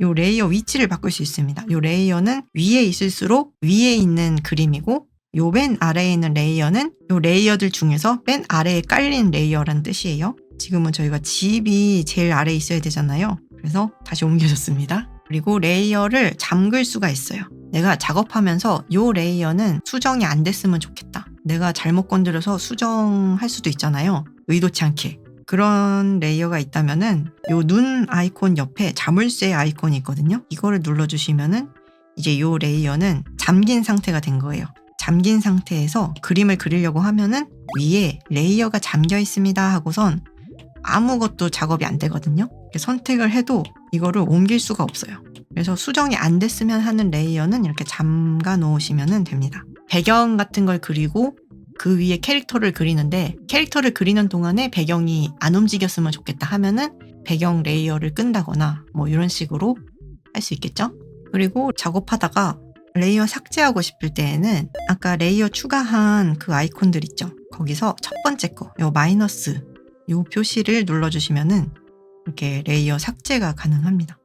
요 레이어 위치를 바꿀 수 있습니다. 요 레이어는 위에 있을수록 위에 있는 그림이고 요 맨 아래에 있는 레이어는 요 레이어들 중에서 맨 아래에 깔린 레이어라는 뜻이에요. 지금은 저희가 집이 제일 아래에 있어야 되잖아요. 그래서 다시 옮겨줬습니다. 그리고 레이어를 잠글 수가 있어요. 내가 작업하면서 요 레이어는 수정이 안 됐으면 좋겠다. 내가 잘못 건드려서 수정할 수도 있잖아요. 의도치 않게. 그런 레이어가 있다면은 요 눈 아이콘 옆에 자물쇠 아이콘이 있거든요. 이거를 눌러주시면은 이제 요 레이어는 잠긴 상태가 된 거예요. 잠긴 상태에서 그림을 그리려고 하면은 위에 레이어가 잠겨 있습니다 하고선 아무것도 작업이 안 되거든요. 선택을 해도 이거를 옮길 수가 없어요. 그래서 수정이 안 됐으면 하는 레이어는 이렇게 잠가 놓으시면 됩니다. 배경 같은 걸 그리고 그 위에 캐릭터를 그리는데 캐릭터를 그리는 동안에 배경이 안 움직였으면 좋겠다 하면은 배경 레이어를 끈다거나 뭐 이런 식으로 할 수 있겠죠? 그리고 작업하다가 레이어 삭제하고 싶을 때에는 아까 레이어 추가한 그 아이콘들 있죠? 거기서 첫 번째 거, 요 마이너스 요 표시를 눌러주시면은 이렇게 레이어 삭제가 가능합니다.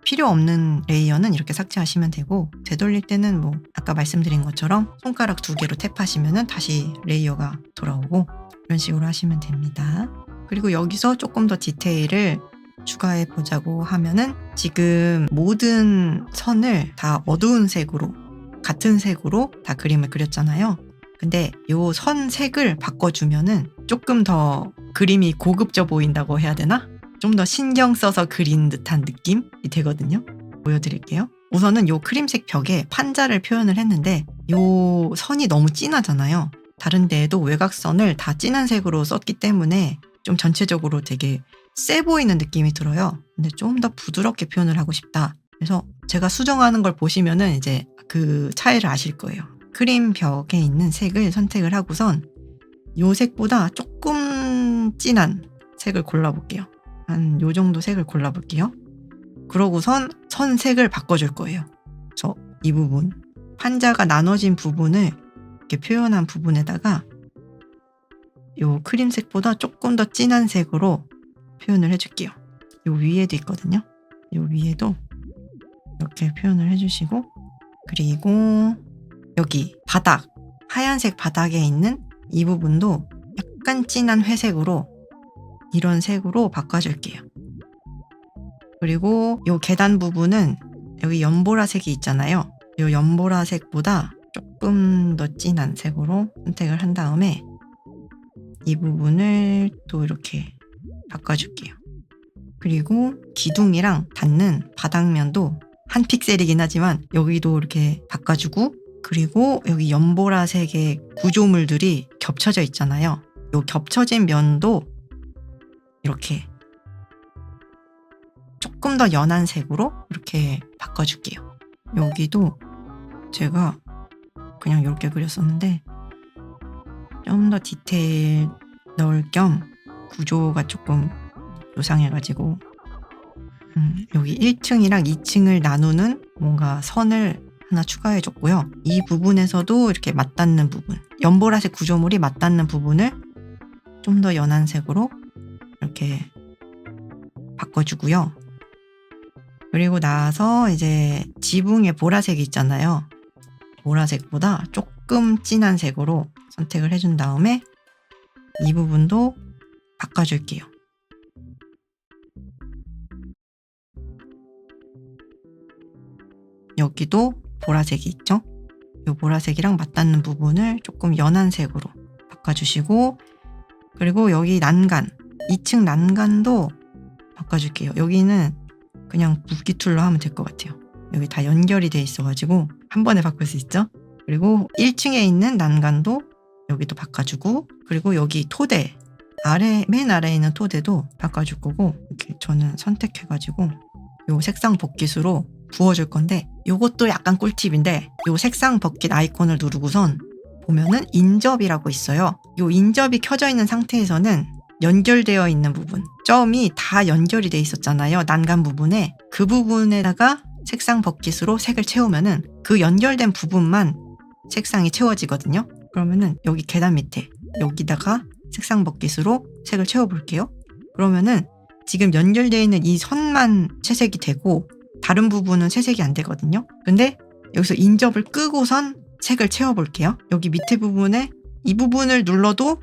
필요 없는 레이어는 이렇게 삭제하시면 되고 되돌릴 때는 뭐 아까 말씀드린 것처럼 손가락 2개로 탭하시면은 다시 레이어가 돌아오고 이런 식으로 하시면 됩니다. 그리고 여기서 조금 더 디테일을 추가해 보자고 하면은 지금 모든 선을 다 어두운 색으로 같은 색으로 다 그림을 그렸잖아요. 근데 요 선 색을 바꿔주면은 조금 더 그림이 고급져 보인다고 해야 되나? 좀 더 신경 써서 그린 듯한 느낌이 되거든요. 보여드릴게요. 우선은 요 크림색 벽에 판자를 표현을 했는데 요 선이 너무 진하잖아요. 다른 데에도 외곽선을 다 진한 색으로 썼기 때문에 좀 전체적으로 되게 세 보이는 느낌이 들어요. 근데 좀 더 부드럽게 표현을 하고 싶다. 그래서 제가 수정하는 걸 보시면은 이제 그 차이를 아실 거예요. 크림 벽에 있는 색을 선택을 하고선 요 색보다 조금 진한 색을 골라볼게요. 한 요 정도 색을 골라볼게요. 그러고선 선색을 바꿔줄 거예요. 그래서 이 부분, 판자가 나눠진 부분을 이렇게 표현한 부분에다가 요 크림색보다 조금 더 진한 색으로 표현을 해줄게요. 요 위에도 있거든요. 요 위에도 이렇게 표현을 해주시고, 그리고 여기 바닥, 하얀색 바닥에 있는 이 부분도 약간 진한 회색으로 이런 색으로 바꿔줄게요. 그리고 요 계단 부분은 여기 연보라색이 있잖아요. 요 연보라색보다 조금 더 진한 색으로 선택을 한 다음에 이 부분을 또 이렇게 바꿔줄게요. 그리고 기둥이랑 닿는 바닥면도 한 픽셀이긴 하지만 여기도 이렇게 바꿔주고, 그리고 여기 연보라색의 구조물들이 겹쳐져 있잖아요. 요 겹쳐진 면도 이렇게 조금 더 연한 색으로 이렇게 바꿔줄게요. 여기도 제가 그냥 이렇게 그렸었는데 좀 더 디테일 넣을 겸 구조가 조금 요상해가지고 여기 1층이랑 2층을 나누는 뭔가 선을 하나 추가해줬고요. 이 부분에서도 이렇게 맞닿는 부분, 연보라색 구조물이 맞닿는 부분을 좀 더 연한 색으로 이렇게 바꿔주고요. 그리고 나서 이제 지붕에 보라색이 있잖아요. 보라색보다 조금 진한 색으로 선택을 해준 다음에 이 부분도 바꿔줄게요. 여기도 보라색이 있죠? 이 보라색이랑 맞닿는 부분을 조금 연한 색으로 바꿔주시고, 그리고 여기 난간, 2층 난간도 바꿔줄게요. 여기는 그냥 붓기 툴로 하면 될 것 같아요. 여기 다 연결이 돼 있어가지고 한 번에 바꿀 수 있죠? 그리고 1층에 있는 난간도 여기도 바꿔주고, 그리고 여기 토대, 맨 아래에 있는 토대도 바꿔줄 거고, 이렇게 저는 선택해가지고 요 색상 붓깃으로 부어줄 건데, 요것도 약간 꿀팁인데, 요 색상 붓깃 아이콘을 누르고선 보면은 인접이라고 있어요. 요 인접이 켜져 있는 상태에서는 연결되어 있는 부분, 점이 다 연결이 돼 있었잖아요. 난간 부분에. 그 부분에다가 색상 붓깃으로 색을 채우면은 그 연결된 부분만 색상이 채워지거든요. 그러면은 여기 계단 밑에 여기다가 색상 붓깃으로 색을 채워볼게요. 그러면은 지금 연결되어 있는 이 선만 채색이 되고 다른 부분은 채색이 안 되거든요. 근데 여기서 인접을 끄고선 색을 채워볼게요. 여기 밑에 부분에 이 부분을 눌러도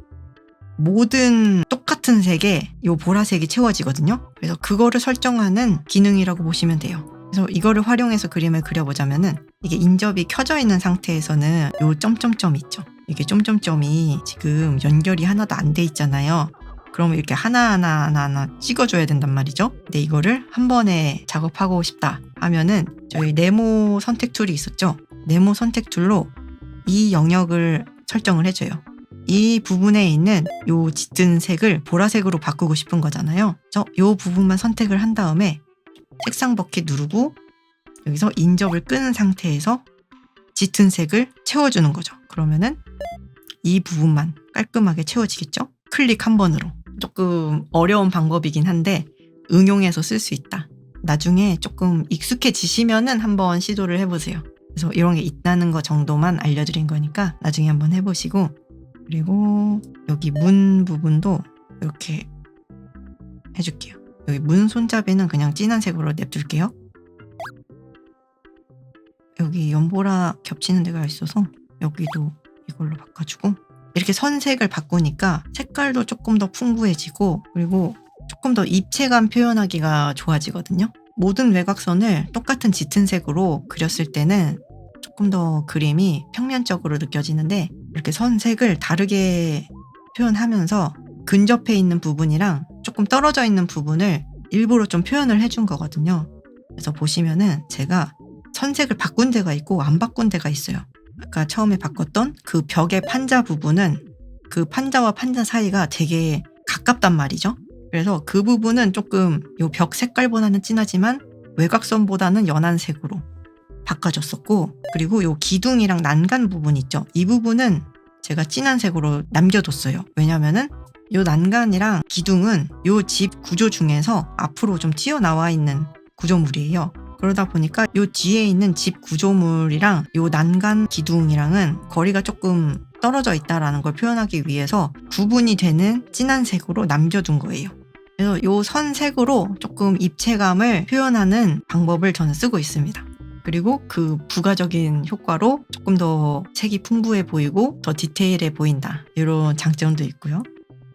모든 똑같은 색에 이 보라색이 채워지거든요. 그래서 그거를 설정하는 기능이라고 보시면 돼요. 그래서 이거를 활용해서 그림을 그려보자면은, 이게 인접이 켜져 있는 상태에서는 요 점점점 있죠. 이게 점점점이 지금 연결이 하나도 안 돼 있잖아요. 그러면 이렇게 하나하나 찍어줘야 된단 말이죠. 근데 이거를 한 번에 작업하고 싶다 하면은 저희 네모 선택 툴이 있었죠. 네모 선택 툴로 이 영역을 설정을 해줘요. 이 부분에 있는 요 짙은 색을 보라색으로 바꾸고 싶은 거잖아요. 그래서 요 부분만 선택을 한 다음에 색상 버킷 누르고 여기서 인접을 끄는 상태에서 짙은 색을 채워주는 거죠. 그러면은 이 부분만 깔끔하게 채워지겠죠? 클릭 한 번으로. 조금 어려운 방법이긴 한데 응용해서 쓸 수 있다. 나중에 조금 익숙해지시면은 한번 시도를 해보세요. 그래서 이런 게 있다는 거 정도만 알려드린 거니까 나중에 한번 해보시고, 그리고 여기 문 부분도 이렇게 해줄게요. 여기 문 손잡이는 그냥 진한 색으로 냅둘게요. 여기 연보라 겹치는 데가 있어서 여기도 이걸로 바꿔주고, 이렇게 선색을 바꾸니까 색깔도 조금 더 풍부해지고, 그리고 조금 더 입체감 표현하기가 좋아지거든요. 모든 외곽선을 똑같은 짙은 색으로 그렸을 때는 조금 더 그림이 평면적으로 느껴지는데, 이렇게 선색을 다르게 표현하면서 근접해 있는 부분이랑 조금 떨어져 있는 부분을 일부러 좀 표현을 해준 거거든요. 그래서 보시면은 제가 선색을 바꾼 데가 있고 안 바꾼 데가 있어요. 아까 처음에 바꿨던 그 벽의 판자 부분은 그 판자와 판자 사이가 되게 가깝단 말이죠. 그래서 그 부분은 조금 요 벽 색깔보다는 진하지만 외곽선보다는 연한 색으로 바꿔줬었고, 그리고 요 기둥이랑 난간 부분 있죠. 이 부분은 제가 진한 색으로 남겨뒀어요. 왜냐면은 요 난간이랑 기둥은 요 집 구조 중에서 앞으로 좀 튀어나와 있는 구조물이에요. 그러다 보니까 요 뒤에 있는 집 구조물이랑 요 난간 기둥이랑은 거리가 조금 떨어져 있다라는 걸 표현하기 위해서 구분이 되는 진한 색으로 남겨둔 거예요. 그래서 요 선색으로 조금 입체감을 표현하는 방법을 저는 쓰고 있습니다. 그리고 그 부가적인 효과로 조금 더 색이 풍부해 보이고 더 디테일해 보인다, 이런 장점도 있고요.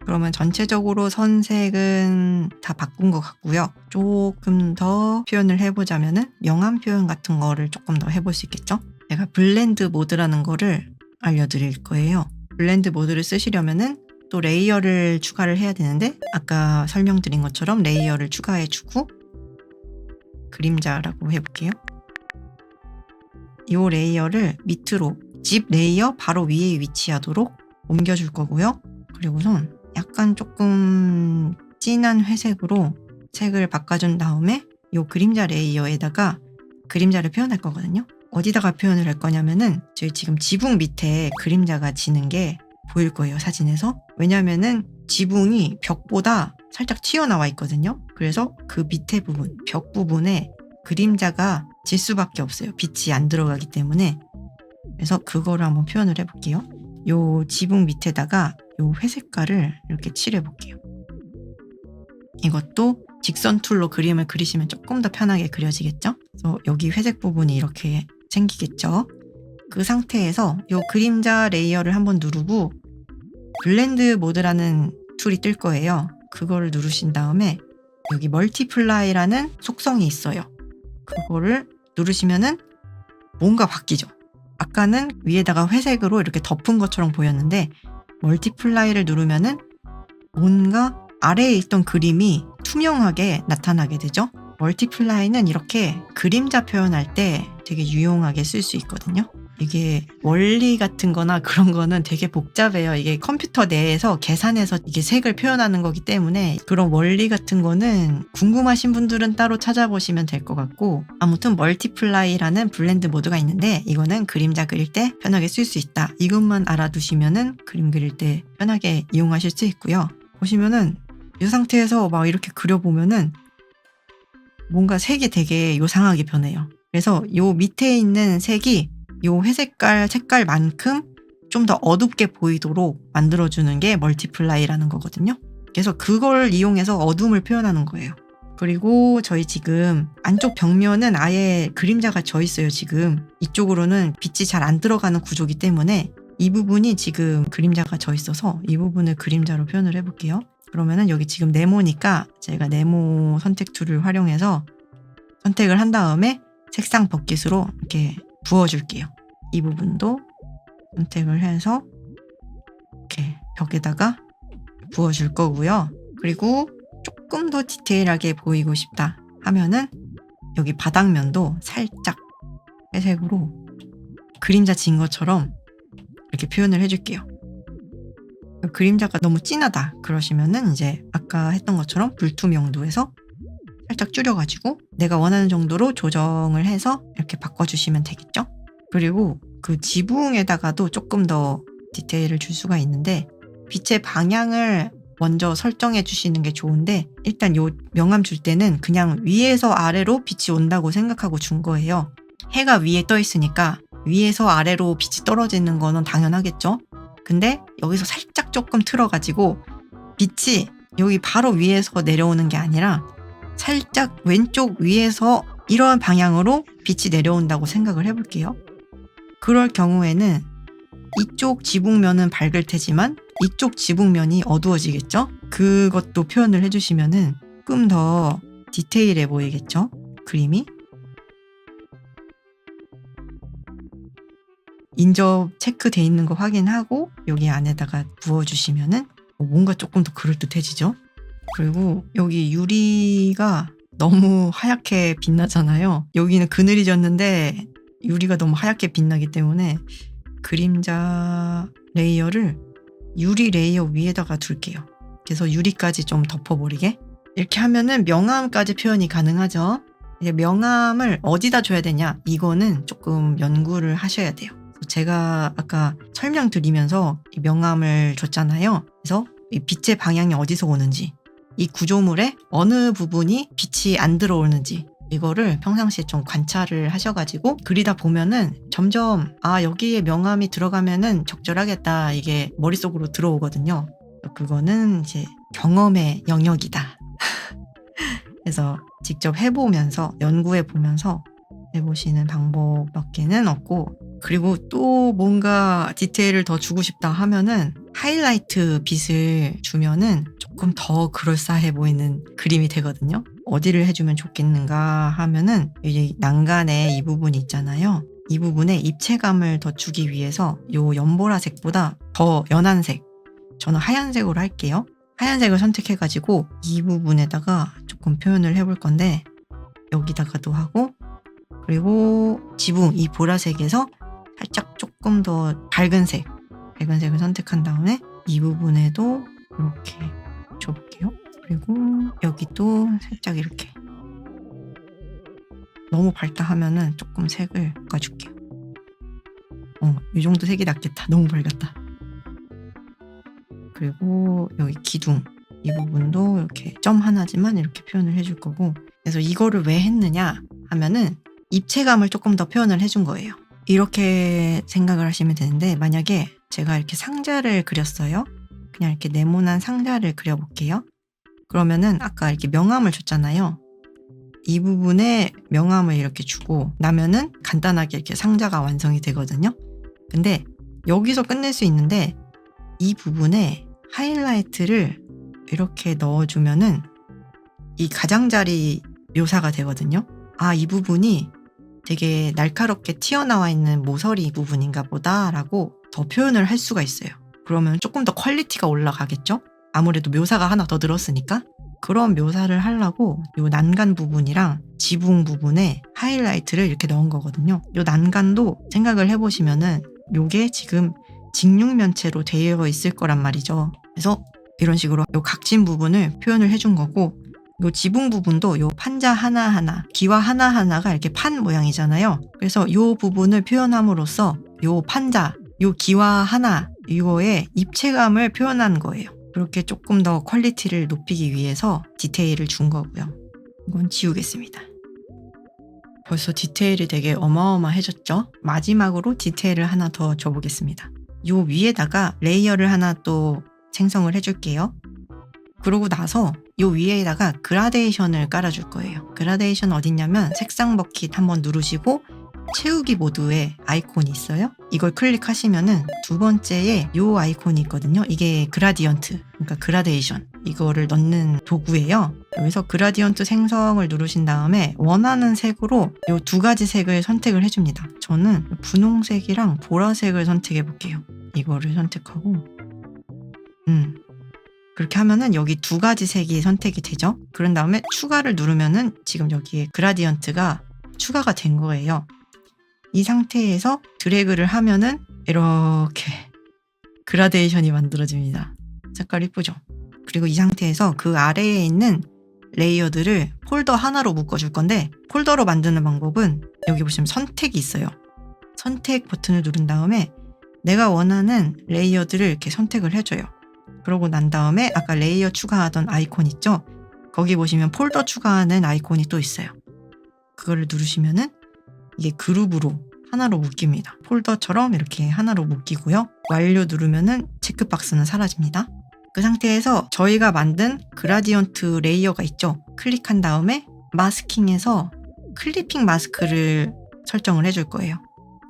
그러면 전체적으로 선색은 다 바꾼 것 같고요. 조금 더 표현을 해보자면은 명암 표현 같은 거를 조금 더 해볼 수 있겠죠? 제가 블렌드 모드라는 거를 알려드릴 거예요. 블렌드 모드를 쓰시려면은 또 레이어를 추가를 해야 되는데, 아까 설명드린 것처럼 레이어를 추가해주고 그림자라고 해볼게요. 이 레이어를 밑으로 집 레이어 바로 위에 위치하도록 옮겨줄 거고요. 그리고선 약간 조금 진한 회색으로 색을 바꿔준 다음에 이 그림자 레이어에다가 그림자를 표현할 거거든요. 어디다가 표현을 할 거냐면은 저희 지금 지붕 밑에 그림자가 지는 게 보일 거예요, 사진에서. 왜냐면은 지붕이 벽보다 살짝 튀어나와 있거든요. 그래서 그 밑에 부분, 벽 부분에 그림자가 질 수밖에 없어요. 빛이 안 들어가기 때문에. 그래서 그거를 한번 표현을 해볼게요. 요 지붕 밑에다가 요 회색깔을 이렇게 칠해볼게요. 이것도 직선 툴로 그림을 그리시면 조금 더 편하게 그려지겠죠? 그래서 여기 회색 부분이 이렇게 생기겠죠? 그 상태에서 요 그림자 레이어를 한번 누르고 블렌드 모드라는 툴이 뜰 거예요. 그거를 누르신 다음에 여기 멀티플라이라는 속성이 있어요. 그거를 누르시면은 뭔가 바뀌죠. 아까는 위에다가 회색으로 이렇게 덮은 것처럼 보였는데 멀티플라이를 누르면은 뭔가 아래에 있던 그림이 투명하게 나타나게 되죠. 멀티플라이는 이렇게 그림자 표현할 때 되게 유용하게 쓸 수 있거든요. 이게 원리 같은 거나 그런 거는 되게 복잡해요. 이게 컴퓨터 내에서 계산해서 이게 색을 표현하는 거기 때문에 그런 원리 같은 거는 궁금하신 분들은 따로 찾아보시면 될 것 같고, 아무튼 멀티플라이라는 블렌드 모드가 있는데 이거는 그림자 그릴 때 편하게 쓸 수 있다. 이것만 알아두시면은 그림 그릴 때 편하게 이용하실 수 있고요. 보시면은 이 상태에서 막 이렇게 그려보면은 뭔가 색이 되게 요상하게 변해요. 그래서 요 밑에 있는 색이 요 회색깔 색깔만큼 좀 더 어둡게 보이도록 만들어주는 게 멀티플라이라는 거거든요. 그래서 그걸 이용해서 어둠을 표현하는 거예요. 그리고 저희 지금 안쪽 벽면은 아예 그림자가 져 있어요. 지금 이쪽으로는 빛이 잘 안 들어가는 구조이기 때문에 이 부분이 지금 그림자가 져 있어서 이 부분을 그림자로 표현을 해볼게요. 그러면은 여기 지금 네모니까 제가 네모 선택 툴을 활용해서 선택을 한 다음에 색상 버킷으로 이렇게 부어줄게요. 이 부분도 선택을 해서 이렇게 벽에다가 부어줄 거고요. 그리고 조금 더 디테일하게 보이고 싶다 하면은 여기 바닥면도 살짝 회색으로 그림자 진 것처럼 이렇게 표현을 해줄게요. 그림자가 너무 진하다 그러시면은 이제 아까 했던 것처럼 불투명도에서 살짝 줄여가지고 내가 원하는 정도로 조정을 해서 이렇게 바꿔주시면 되겠죠? 그리고 그 지붕에다가도 조금 더 디테일을 줄 수가 있는데 빛의 방향을 먼저 설정해 주시는 게 좋은데, 일단 요 명암 줄 때는 그냥 위에서 아래로 빛이 온다고 생각하고 준 거예요. 해가 위에 떠 있으니까 위에서 아래로 빛이 떨어지는 거는 당연하겠죠? 근데 여기서 살짝 조금 틀어가지고 빛이 여기 바로 위에서 내려오는 게 아니라 살짝 왼쪽 위에서 이런 방향으로 빛이 내려온다고 생각을 해볼게요. 그럴 경우에는 이쪽 지붕면은 밝을 테지만 이쪽 지붕면이 어두워지겠죠? 그것도 표현을 해주시면은 조금 더 디테일해 보이겠죠? 그림이. 인접 체크돼 있는 거 확인하고 여기 안에다가 부어주시면은 뭔가 조금 더 그럴듯해지죠? 그리고 여기 유리가 너무 하얗게 빛나잖아요. 여기는 그늘이 졌는데 유리가 너무 하얗게 빛나기 때문에 그림자 레이어를 유리 레이어 위에다가 둘게요. 그래서 유리까지 좀 덮어버리게. 이렇게 하면은 명암까지 표현이 가능하죠. 이제 명암을 어디다 줘야 되냐? 이거는 조금 연구를 하셔야 돼요. 제가 아까 설명드리면서 이 명암을 줬잖아요. 그래서 이 빛의 방향이 어디서 오는지, 이 구조물의 어느 부분이 빛이 안 들어오는지 이거를 평상시에 좀 관찰을 하셔가지고 그리다 보면은 점점 여기에 명암이 들어가면은 적절하겠다 이게 머릿속으로 들어오거든요. 그거는 이제 경험의 영역이다. 그래서 직접 해보면서 연구해보면서 해보시는 방법밖에는 없고, 그리고 또 뭔가 디테일을 더 주고 싶다 하면은 하이라이트 빛을 주면은 조금 더 그럴싸해 보이는 그림이 되거든요. 어디를 해주면 좋겠는가 하면은 이제 난간에 이 부분이 있잖아요. 이 부분에 입체감을 더 주기 위해서 요 연보라색보다 더 연한 색, 저는 하얀색으로 할게요. 하얀색을 선택해가지고 이 부분에다가 조금 표현을 해볼 건데, 여기다가도 하고, 그리고 지붕 이 보라색에서 살짝 조금 더 밝은 색을 선택한 다음에 이 부분에도 이렇게 줘볼게요. 그리고 여기도 살짝 이렇게. 너무 밝다 하면은 조금 색을 바꿔줄게요. 이 정도 색이 낫겠다. 너무 밝았다. 그리고 여기 기둥 이 부분도 이렇게 점 하나지만 이렇게 표현을 해줄 거고, 그래서 이거를 왜 했느냐 하면은 입체감을 조금 더 표현을 해준 거예요. 이렇게 생각을 하시면 되는데, 만약에 제가 이렇게 상자를 그렸어요. 그냥 이렇게 네모난 상자를 그려볼게요. 그러면은 아까 이렇게 명암을 줬잖아요. 이 부분에 명암을 이렇게 주고 나면은 간단하게 이렇게 상자가 완성이 되거든요. 근데 여기서 끝낼 수 있는데 이 부분에 하이라이트를 이렇게 넣어주면은 이 가장자리 묘사가 되거든요. 이 부분이 되게 날카롭게 튀어나와 있는 모서리 부분인가 보다라고 더 표현을 할 수가 있어요. 그러면 조금 더 퀄리티가 올라가겠죠? 아무래도 묘사가 하나 더 들었으니까. 그런 묘사를 하려고 이 난간 부분이랑 지붕 부분에 하이라이트를 이렇게 넣은 거거든요. 이 난간도 생각을 해보시면은 요게 지금 직육면체로 되어 있을 거란 말이죠. 그래서 이런 식으로 이 각진 부분을 표현을 해준 거고, 요 지붕 부분도 요 판자 하나하나, 기와 하나하나가 이렇게 판 모양이잖아요. 그래서 요 부분을 표현함으로써 요 판자, 요 기와 하나, 이거의 입체감을 표현한 거예요. 그렇게 조금 더 퀄리티를 높이기 위해서 디테일을 준 거고요. 이건 지우겠습니다. 벌써 디테일이 되게 어마어마해졌죠? 마지막으로 디테일을 하나 더 줘보겠습니다. 요 위에다가 레이어를 하나 또 생성을 해줄게요. 그러고 나서 요 위에다가 그라데이션을 깔아줄 거예요. 그라데이션 어딨냐면 색상 버킷 한번 누르시고 채우기 모드에 아이콘이 있어요. 이걸 클릭하시면은 두 번째에 요 아이콘이 있거든요. 이게 그라디언트, 그러니까 그라데이션, 이거를 넣는 도구예요. 여기서 그라디언트 생성을 누르신 다음에 원하는 색으로 요 두 가지 색을 선택을 해줍니다. 저는 분홍색이랑 보라색을 선택해 볼게요. 이거를 선택하고 그렇게 하면은 여기 두 가지 색이 선택이 되죠. 그런 다음에 추가를 누르면은 지금 여기에 그라디언트가 추가가 된 거예요. 이 상태에서 드래그를 하면은 이렇게 그라데이션이 만들어집니다. 색깔 이쁘죠? 그리고 이 상태에서 그 아래에 있는 레이어들을 폴더 하나로 묶어줄 건데, 폴더로 만드는 방법은 여기 보시면 선택이 있어요. 선택 버튼을 누른 다음에 내가 원하는 레이어들을 이렇게 선택을 해줘요. 그러고 난 다음에 아까 레이어 추가하던 아이콘 있죠? 거기 보시면 폴더 추가하는 아이콘이 또 있어요. 그거를 누르시면은 이게 그룹으로 하나로 묶입니다. 폴더처럼 이렇게 하나로 묶이고요. 완료 누르면은 체크박스는 사라집니다. 그 상태에서 저희가 만든 그라디언트 레이어가 있죠? 클릭한 다음에 마스킹에서 클리핑 마스크를 설정을 해줄 거예요.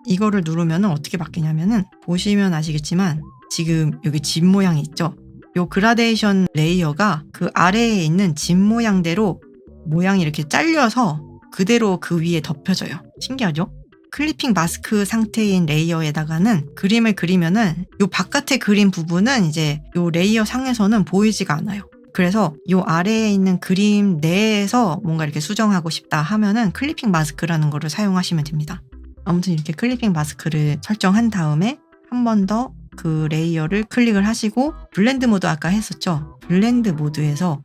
이거를 누르면은 어떻게 바뀌냐면은 보시면 아시겠지만 지금 여기 집 모양이 있죠? 요 그라데이션 레이어가 그 아래에 있는 집 모양대로 모양이 이렇게 잘려서 그대로 그 위에 덮여져요. 신기하죠? 클리핑 마스크 상태인 레이어에다가는 그림을 그리면은 요 바깥에 그린 부분은 이제 요 레이어 상에서는 보이지가 않아요. 그래서 요 아래에 있는 그림 내에서 뭔가 이렇게 수정하고 싶다 하면은 클리핑 마스크라는 거를 사용하시면 됩니다. 아무튼 이렇게 클리핑 마스크를 설정한 다음에 한 번 더 그 레이어를 클릭을 하시고 블렌드 모드 아까 했었죠? 블렌드 모드에서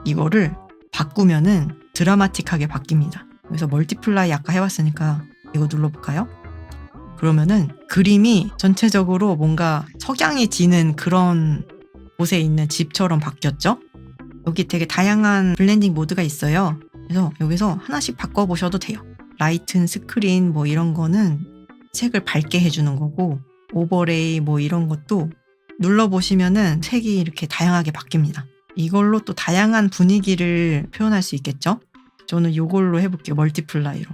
이거를 바꾸면은 드라마틱하게 바뀝니다. 그래서 멀티플라이 아까 해봤으니까 이거 눌러볼까요? 그러면은 그림이 전체적으로 뭔가 석양이 지는 그런 곳에 있는 집처럼 바뀌었죠? 여기 되게 다양한 블렌딩 모드가 있어요. 그래서 여기서 하나씩 바꿔보셔도 돼요. 라이튼, 스크린 뭐 이런 거는 색을 밝게 해주는 거고, 오버레이 뭐 이런 것도 눌러보시면은 색이 이렇게 다양하게 바뀝니다. 이걸로 또 다양한 분위기를 표현할 수 있겠죠? 저는 이걸로 해볼게요. 멀티플라이로.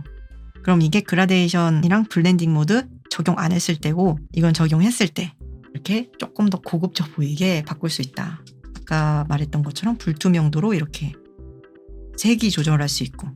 그럼 이게 그라데이션이랑 블렌딩 모드 적용 안 했을 때고, 이건 적용했을 때 이렇게 조금 더 고급져 보이게 바꿀 수 있다. 아까 말했던 것처럼 불투명도로 이렇게 색이 조절할 수 있고,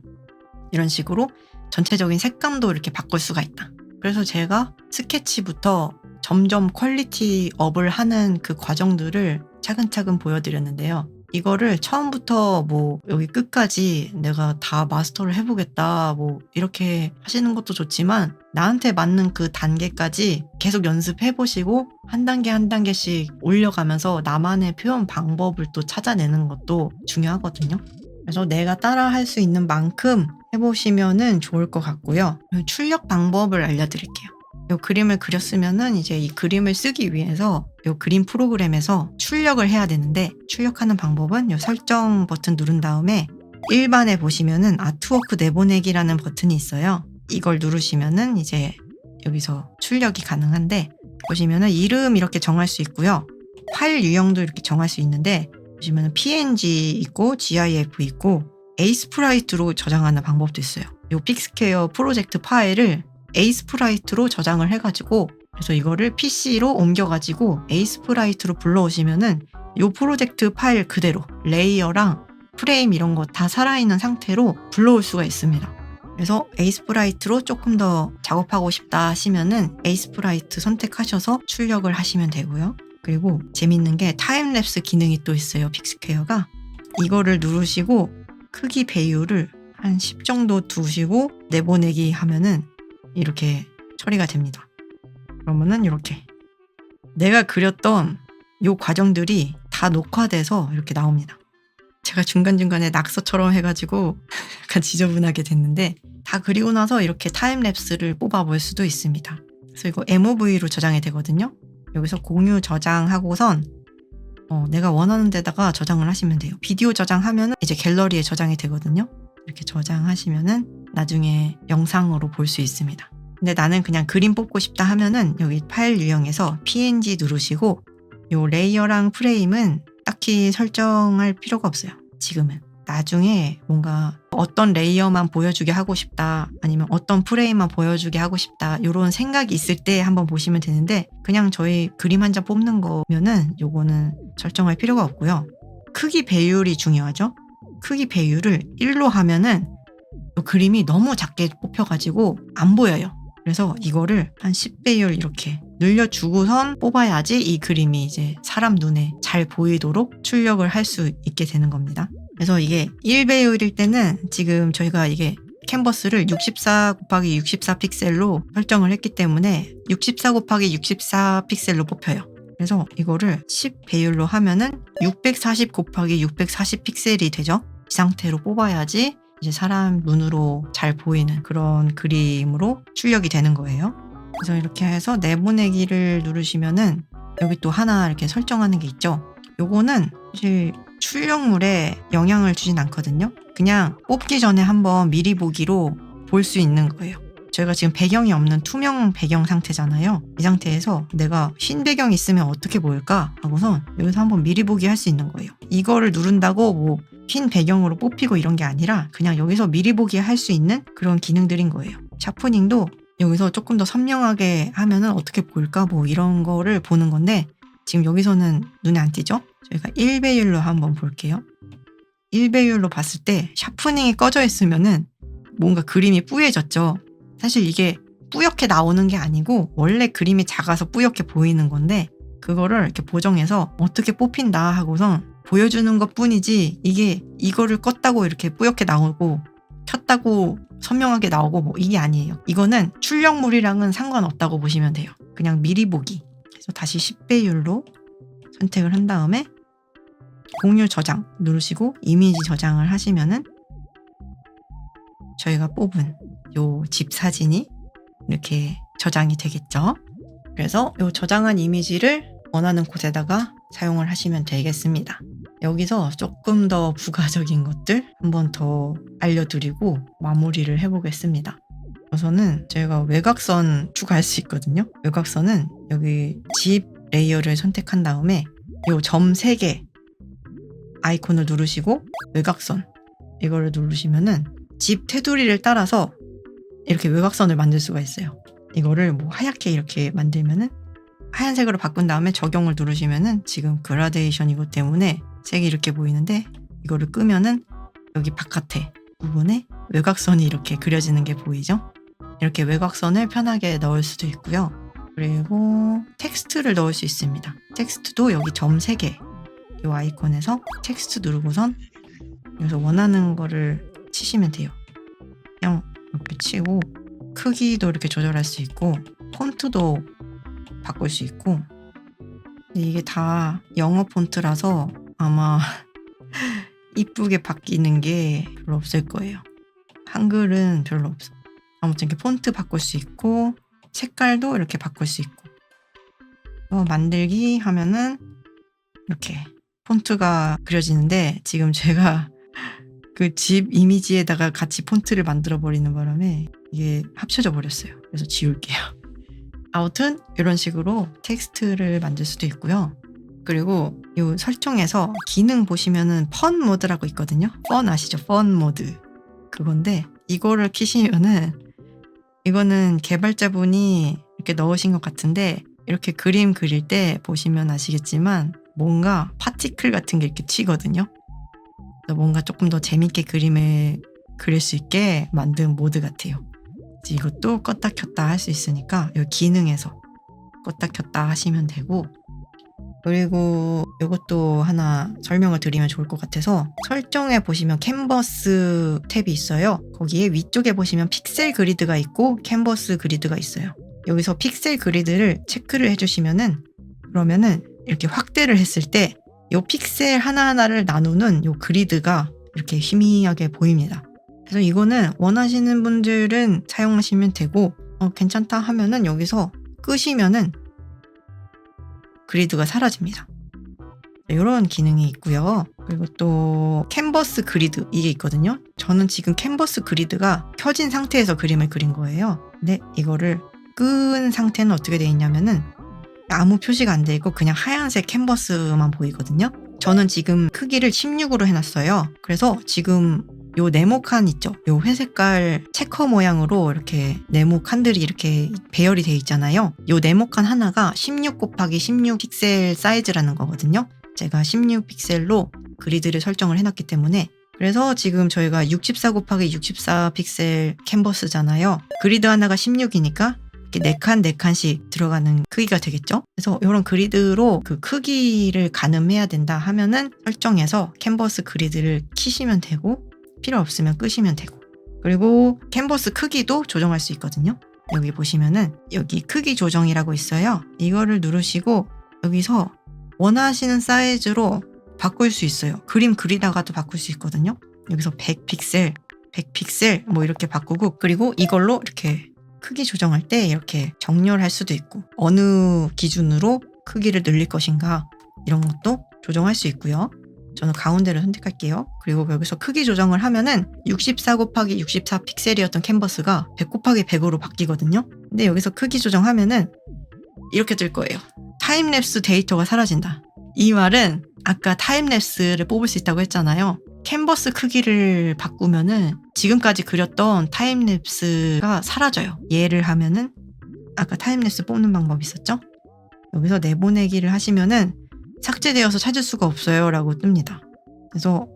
이런 식으로 전체적인 색감도 이렇게 바꿀 수가 있다. 그래서 제가 스케치부터 점점 퀄리티 업을 하는 그 과정들을 차근차근 보여드렸는데요. 이거를 처음부터 뭐 여기 끝까지 내가 다 마스터를 해보겠다 뭐 이렇게 하시는 것도 좋지만, 나한테 맞는 그 단계까지 계속 연습해보시고 한 단계 한 단계씩 올려가면서 나만의 표현 방법을 또 찾아내는 것도 중요하거든요. 그래서 내가 따라 할 수 있는 만큼 해보시면은 좋을 것 같고요. 출력 방법을 알려드릴게요. 이 그림을 그렸으면은 이제 이 그림을 쓰기 위해서 이 그림 프로그램에서 출력을 해야 되는데, 출력하는 방법은 이 설정 버튼 누른 다음에 일반에 보시면은 아트워크 내보내기라는 버튼이 있어요. 이걸 누르시면은 이제 여기서 출력이 가능한데, 보시면은 이름 이렇게 정할 수 있고요. 파일 유형도 이렇게 정할 수 있는데, 보시면은 PNG 있고 GIF 있고 에이스프라이트로 저장하는 방법도 있어요. 이 픽스케어 프로젝트 파일을 에이스프라이트로 저장을 해가지고, 그래서 이거를 PC로 옮겨가지고 에이스프라이트로 불러오시면은 이 프로젝트 파일 그대로 레이어랑 프레임 이런 거 다 살아있는 상태로 불러올 수가 있습니다. 그래서 에이스프라이트로 조금 더 작업하고 싶다 하시면은 에이스프라이트 선택하셔서 출력을 하시면 되고요. 그리고 재밌는 게 타임랩스 기능이 또 있어요. 픽스케어가. 이거를 누르시고 크기 배율을 한 10 정도 두시고 내보내기 하면은 이렇게 처리가 됩니다. 그러면은 이렇게 내가 그렸던 요 과정들이 다 녹화돼서 이렇게 나옵니다. 제가 중간중간에 낙서처럼 해가지고 약간 지저분하게 됐는데, 다 그리고 나서 이렇게 타임랩스를 뽑아볼 수도 있습니다. 그래서 이거 MOV로 저장이 되거든요. 여기서 공유 저장하고선 내가 원하는 데다가 저장을 하시면 돼요. 비디오 저장하면은 이제 갤러리에 저장이 되거든요. 이렇게 저장하시면은 나중에 영상으로 볼 수 있습니다. 근데 나는 그냥 그림 뽑고 싶다 하면은 여기 파일 유형에서 PNG 누르시고, 요 레이어랑 프레임은 딱히 설정할 필요가 없어요. 지금은. 나중에 뭔가 어떤 레이어만 보여주게 하고 싶다, 아니면 어떤 프레임만 보여주게 하고 싶다, 이런 생각이 있을 때 한번 보시면 되는데, 그냥 저희 그림 한 장 뽑는 거면은 요거는 설정할 필요가 없고요. 크기 배율이 중요하죠. 크기 배율을 1로 하면은 요 그림이 너무 작게 뽑혀가지고 안 보여요. 그래서 이거를 한 10배율 이렇게 늘려주고선 뽑아야지 이 그림이 이제 사람 눈에 잘 보이도록 출력을 할 수 있게 되는 겁니다. 그래서 이게 1배율일 때는 지금 저희가 이게 캔버스를 64 곱하기 64 픽셀로 설정을 했기 때문에 64 곱하기 64 픽셀로 뽑혀요. 그래서 이거를 10배율로 하면은 640 곱하기 640 픽셀이 되죠. 이 상태로 뽑아야지 이제 사람 눈으로 잘 보이는 그런 그림으로 출력이 되는 거예요. 그래서 이렇게 해서 내보내기를 누르시면은 여기 또 하나 이렇게 설정하는 게 있죠. 요거는 사실 출력물에 영향을 주진 않거든요. 그냥 뽑기 전에 한번 미리 보기로 볼 수 있는 거예요. 저희가 지금 배경이 없는 투명 배경 상태잖아요. 이 상태에서 내가 흰 배경이 있으면 어떻게 보일까 하고선 여기서 한번 미리 보기 할 수 있는 거예요. 이거를 누른다고 뭐 흰 배경으로 뽑히고 이런 게 아니라 그냥 여기서 미리 보기 할 수 있는 그런 기능들인 거예요. 샤프닝도 여기서 조금 더 선명하게 하면은 어떻게 보일까 뭐 이런 거를 보는 건데, 지금 여기서는 눈에 안 띄죠? 저희가 1배율로 한번 볼게요. 1배율로 봤을 때 샤프닝이 꺼져 있으면은 뭔가 그림이 뿌얘졌죠. 사실 이게 뿌옇게 나오는 게 아니고 원래 그림이 작아서 뿌옇게 보이는 건데, 그거를 이렇게 보정해서 어떻게 뽑힌다 하고선 보여주는 것 뿐이지, 이게 이거를 껐다고 이렇게 뿌옇게 나오고 켰다고 선명하게 나오고 뭐 이게 아니에요. 이거는 출력물이랑은 상관없다고 보시면 돼요. 그냥 미리 보기. 그래서 다시 10배율로 선택을 한 다음에 공유 저장 누르시고 이미지 저장을 하시면은 저희가 뽑은 요 집 사진이 이렇게 저장이 되겠죠. 그래서 요 저장한 이미지를 원하는 곳에다가 사용을 하시면 되겠습니다. 여기서 조금 더 부가적인 것들 한번 더 알려드리고 마무리를 해보겠습니다. 우선은 저희가 외곽선 추가할 수 있거든요. 외곽선은 여기 집 레이어를 선택한 다음에 요 점 3개 아이콘을 누르시고 외곽선 이거를 누르시면은 집 테두리를 따라서 이렇게 외곽선을 만들 수가 있어요. 이거를 뭐 하얗게 이렇게 만들면은 하얀색으로 바꾼 다음에 적용을 누르시면은 지금 그라데이션이기 때문에 색이 이렇게 보이는데 이거를 끄면은 여기 바깥에 부분에 외곽선이 이렇게 그려지는 게 보이죠? 이렇게 외곽선을 편하게 넣을 수도 있고요. 그리고 텍스트를 넣을 수 있습니다. 텍스트도 여기 점 3개 이 아이콘에서 텍스트 누르고선 여기서 원하는 거를 치시면 돼요. 그냥 이렇게 치고 크기도 이렇게 조절할 수 있고 폰트도 바꿀 수 있고 이게 다 영어 폰트라서 아마 이쁘게 바뀌는 게 별로 없을 거예요. 한글은 별로 없어. 아무튼 이렇게 폰트 바꿀 수 있고 색깔도 이렇게 바꿀 수 있고 만들기 하면은 이렇게 폰트가 그려지는데 지금 제가 그 집 이미지에다가 같이 폰트를 만들어 버리는 바람에 이게 합쳐져 버렸어요. 그래서 지울게요. 아무튼 이런 식으로 텍스트를 만들 수도 있고요. 그리고 이 설정에서 기능 보시면은 펀 모드라고 있거든요. 펀 아시죠? 펀 모드. 그건데 이거를 키시면은 이거는 개발자분이 이렇게 넣으신 것 같은데 이렇게 그림 그릴 때 보시면 아시겠지만 뭔가 파티클 같은 게 이렇게 튀거든요. 그래서 뭔가 조금 더 재밌게 그림을 그릴 수 있게 만든 모드 같아요. 이것도 껐다 켰다 할 수 있으니까 이 기능에서 껐다 켰다 하시면 되고 그리고 이것도 하나 설명을 드리면 좋을 것 같아서 설정에 보시면 캔버스 탭이 있어요. 거기에 위쪽에 보시면 픽셀 그리드가 있고 캔버스 그리드가 있어요. 여기서 픽셀 그리드를 체크를 해주시면은 그러면은 이렇게 확대를 했을 때 이 픽셀 하나하나를 나누는 이 그리드가 이렇게 희미하게 보입니다. 그래서 이거는 원하시는 분들은 사용하시면 되고 괜찮다 하면은 여기서 끄시면은 그리드가 사라집니다. 이런 기능이 있고요. 그리고 또 캔버스 그리드 이게 있거든요. 저는 지금 캔버스 그리드가 켜진 상태에서 그림을 그린 거예요. 근데 이거를 끈 상태는 어떻게 되어 있냐면은 아무 표시가 안 돼 있고 그냥 하얀색 캔버스만 보이거든요. 저는 지금 크기를 16으로 해놨어요. 그래서 지금 요 네모칸 있죠? 요 회색깔 체커 모양으로 이렇게 네모 칸들이 이렇게 배열이 돼 있잖아요. 요 네모칸 하나가 16 곱하기 16 픽셀 사이즈라는 거거든요. 제가 16 픽셀로 그리드를 설정을 해놨기 때문에 그래서 지금 저희가 64 곱하기 64 픽셀 캔버스잖아요. 그리드 하나가 16이니까 이렇게 4칸 4칸씩 들어가는 크기가 되겠죠. 그래서 이런 그리드로 그 크기를 가늠해야 된다 하면은 설정에서 캔버스 그리드를 키시면 되고 필요 없으면 끄시면 되고 그리고 캔버스 크기도 조정할 수 있거든요. 여기 보시면은 여기 크기 조정이라고 있어요. 이거를 누르시고 여기서 원하시는 사이즈로 바꿀 수 있어요. 그림 그리다가도 바꿀 수 있거든요. 여기서 100픽셀, 100픽셀 뭐 이렇게 바꾸고 그리고 이걸로 이렇게 크기 조정할 때 이렇게 정렬할 수도 있고 어느 기준으로 크기를 늘릴 것인가 이런 것도 조정할 수 있고요. 저는 가운데를 선택할게요. 그리고 여기서 크기 조정을 하면은 64 곱하기 64 픽셀이었던 캔버스가 100 곱하기 100으로 바뀌거든요. 근데 여기서 크기 조정하면은 이렇게 뜰 거예요. 타임랩스 데이터가 사라진다. 이 말은 아까 타임랩스를 뽑을 수 있다고 했잖아요. 캔버스 크기를 바꾸면은 지금까지 그렸던 타임랩스가 사라져요. 예를 하면은 아까 타임랩스 뽑는 방법이 있었죠? 여기서 내보내기를 하시면은 삭제되어서 찾을 수가 없어요 라고 뜹니다. 그래서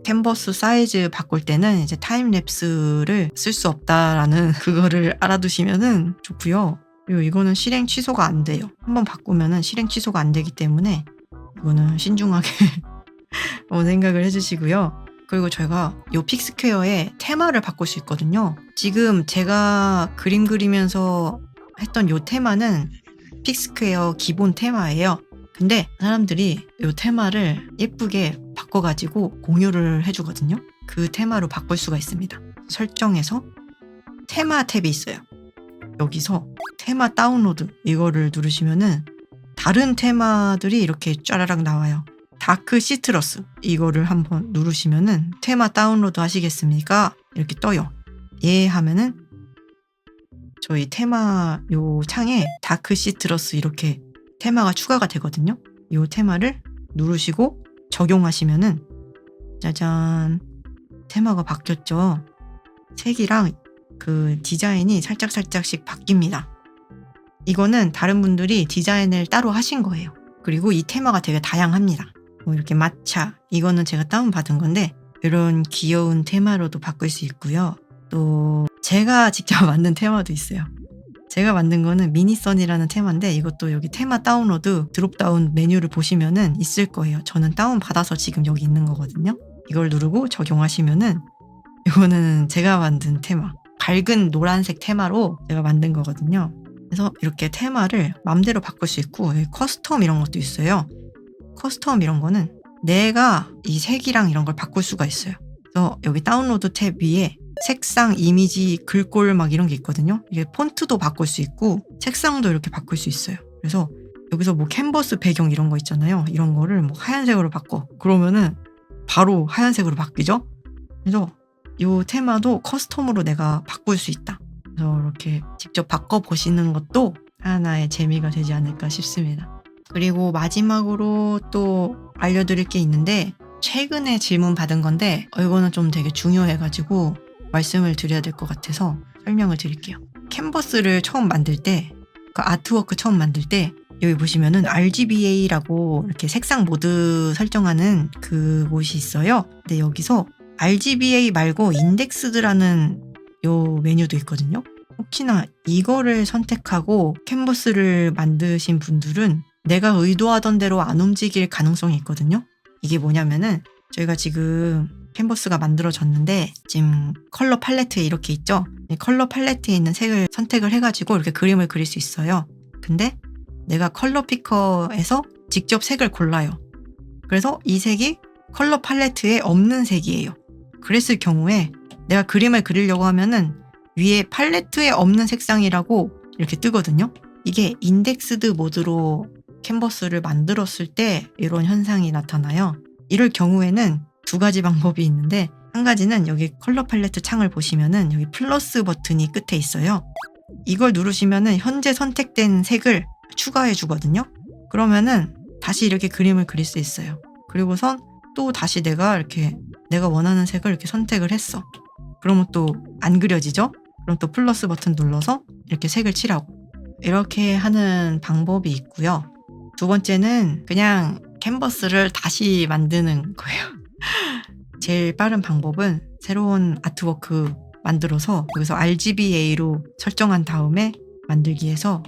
캔버스 사이즈 바꿀 때는 이제 타임랩스를 쓸 수 없다라는 그거를 알아두시면은 좋고요. 그리고 이거는 실행 취소가 안 돼요. 한번 바꾸면은 실행 취소가 안 되기 때문에 이거는 신중하게 생각을 해주시고요. 그리고 저희가 이 픽스퀘어의 테마를 바꿀 수 있거든요. 지금 제가 그림 그리면서 했던 이 테마는 픽스퀘어 기본 테마예요. 근데 사람들이 이 테마를 예쁘게 바꿔가지고 공유를 해주거든요. 그 테마로 바꿀 수가 있습니다. 설정에서 테마 탭이 있어요. 여기서 테마 다운로드 이거를 누르시면은 다른 테마들이 이렇게 쫘라락 나와요. 다크 시트러스 이거를 한번 누르시면은 테마 다운로드 하시겠습니까? 이렇게 떠요. 예 하면은 저희 테마 요 창에 다크 시트러스 이렇게 테마가 추가가 되거든요. 요 테마를 누르시고 적용하시면은 짜잔 테마가 바뀌었죠. 색이랑 그 디자인이 살짝씩 바뀝니다. 이거는 다른 분들이 디자인을 따로 하신 거예요. 그리고 이 테마가 되게 다양합니다. 뭐 이렇게 마차 이거는 제가 다운받은 건데 이런 귀여운 테마로도 바꿀 수 있고요. 또 제가 직접 만든 테마도 있어요. 제가 만든 거는 미니선이라는 테마인데 이것도 여기 테마 다운로드 드롭다운 메뉴를 보시면은 있을 거예요. 저는 다운받아서 지금 여기 있는 거거든요. 이걸 누르고 적용하시면은 이거는 제가 만든 테마 밝은 노란색 테마로 제가 만든 거거든요. 그래서 이렇게 테마를 맘대로 바꿀 수 있고 커스텀 이런 것도 있어요. 커스텀 이런 거는 내가 이 색이랑 이런 걸 바꿀 수가 있어요. 그래서 여기 다운로드 탭 위에 색상, 이미지, 글꼴 막 이런 게 있거든요. 이게 폰트도 바꿀 수 있고 색상도 이렇게 바꿀 수 있어요. 그래서 여기서 뭐 캔버스 배경 이런 거 있잖아요. 이런 거를 뭐 하얀색으로 바꿔. 그러면은 바로 하얀색으로 바뀌죠. 그래서 이 테마도 커스텀으로 내가 바꿀 수 있다. 그래서 이렇게 직접 바꿔보시는 것도 하나의 재미가 되지 않을까 싶습니다. 그리고 마지막으로 또 알려드릴 게 있는데 최근에 질문 받은 건데 이거는 좀 되게 중요해가지고 말씀을 드려야 될 것 같아서 설명을 드릴게요. 캔버스를 처음 만들 때, 그 아트워크 처음 만들 때 여기 보시면은 RGBA라고 이렇게 색상 모드 설정하는 그 곳이 있어요. 근데 여기서 RGBA 말고 인덱스드라는 요 메뉴도 있거든요. 혹시나 이거를 선택하고 캔버스를 만드신 분들은 내가 의도하던 대로 안 움직일 가능성이 있거든요. 이게 뭐냐면은 저희가 지금 캔버스가 만들어졌는데 지금 컬러 팔레트에 이렇게 있죠. 컬러 팔레트에 있는 색을 선택을 해가지고 이렇게 그림을 그릴 수 있어요. 근데 내가 컬러 피커에서 직접 색을 골라요. 그래서 이 색이 컬러 팔레트에 없는 색이에요. 그랬을 경우에 내가 그림을 그리려고 하면은 위에 팔레트에 없는 색상이라고 이렇게 뜨거든요. 이게 인덱스드 모드로 캔버스를 만들었을 때 이런 현상이 나타나요. 이럴 경우에는 두 가지 방법이 있는데 한 가지는 여기 컬러 팔레트 창을 보시면은 여기 플러스 버튼이 끝에 있어요. 이걸 누르시면은 현재 선택된 색을 추가해 주거든요. 그러면은 다시 이렇게 그림을 그릴 수 있어요. 그리고선 또 다시 내가 원하는 색을 이렇게 선택을 했어. 그러면 또 안 그려지죠? 그럼 또 플러스 버튼 눌러서 이렇게 색을 칠하고 이렇게 하는 방법이 있고요. 두 번째는 그냥 캔버스를 다시 만드는 거예요. 제일 빠른 방법은 새로운 아트워크 만들어서 여기서 RGBA로 설정한 다음에 만들기 해서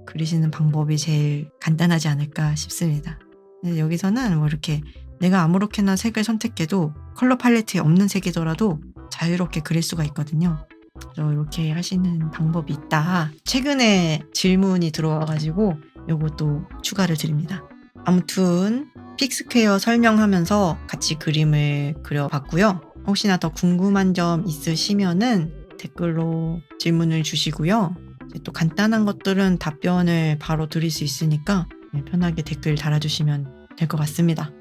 그리시는 방법이 제일 간단하지 않을까 싶습니다. 여기서는 뭐 이렇게 내가 아무렇게나 색을 선택해도 컬러 팔레트에 없는 색이더라도 자유롭게 그릴 수가 있거든요. 그래서 이렇게 하시는 방법이 있다. 최근에 질문이 들어와가지고 요것도 추가를 드립니다. 아무튼 픽스퀘어 설명하면서 같이 그림을 그려봤고요. 혹시나 더 궁금한 점 있으시면은 댓글로 질문을 주시고요. 또 간단한 것들은 답변을 바로 드릴 수 있으니까 편하게 댓글 달아주시면 될 것 같습니다.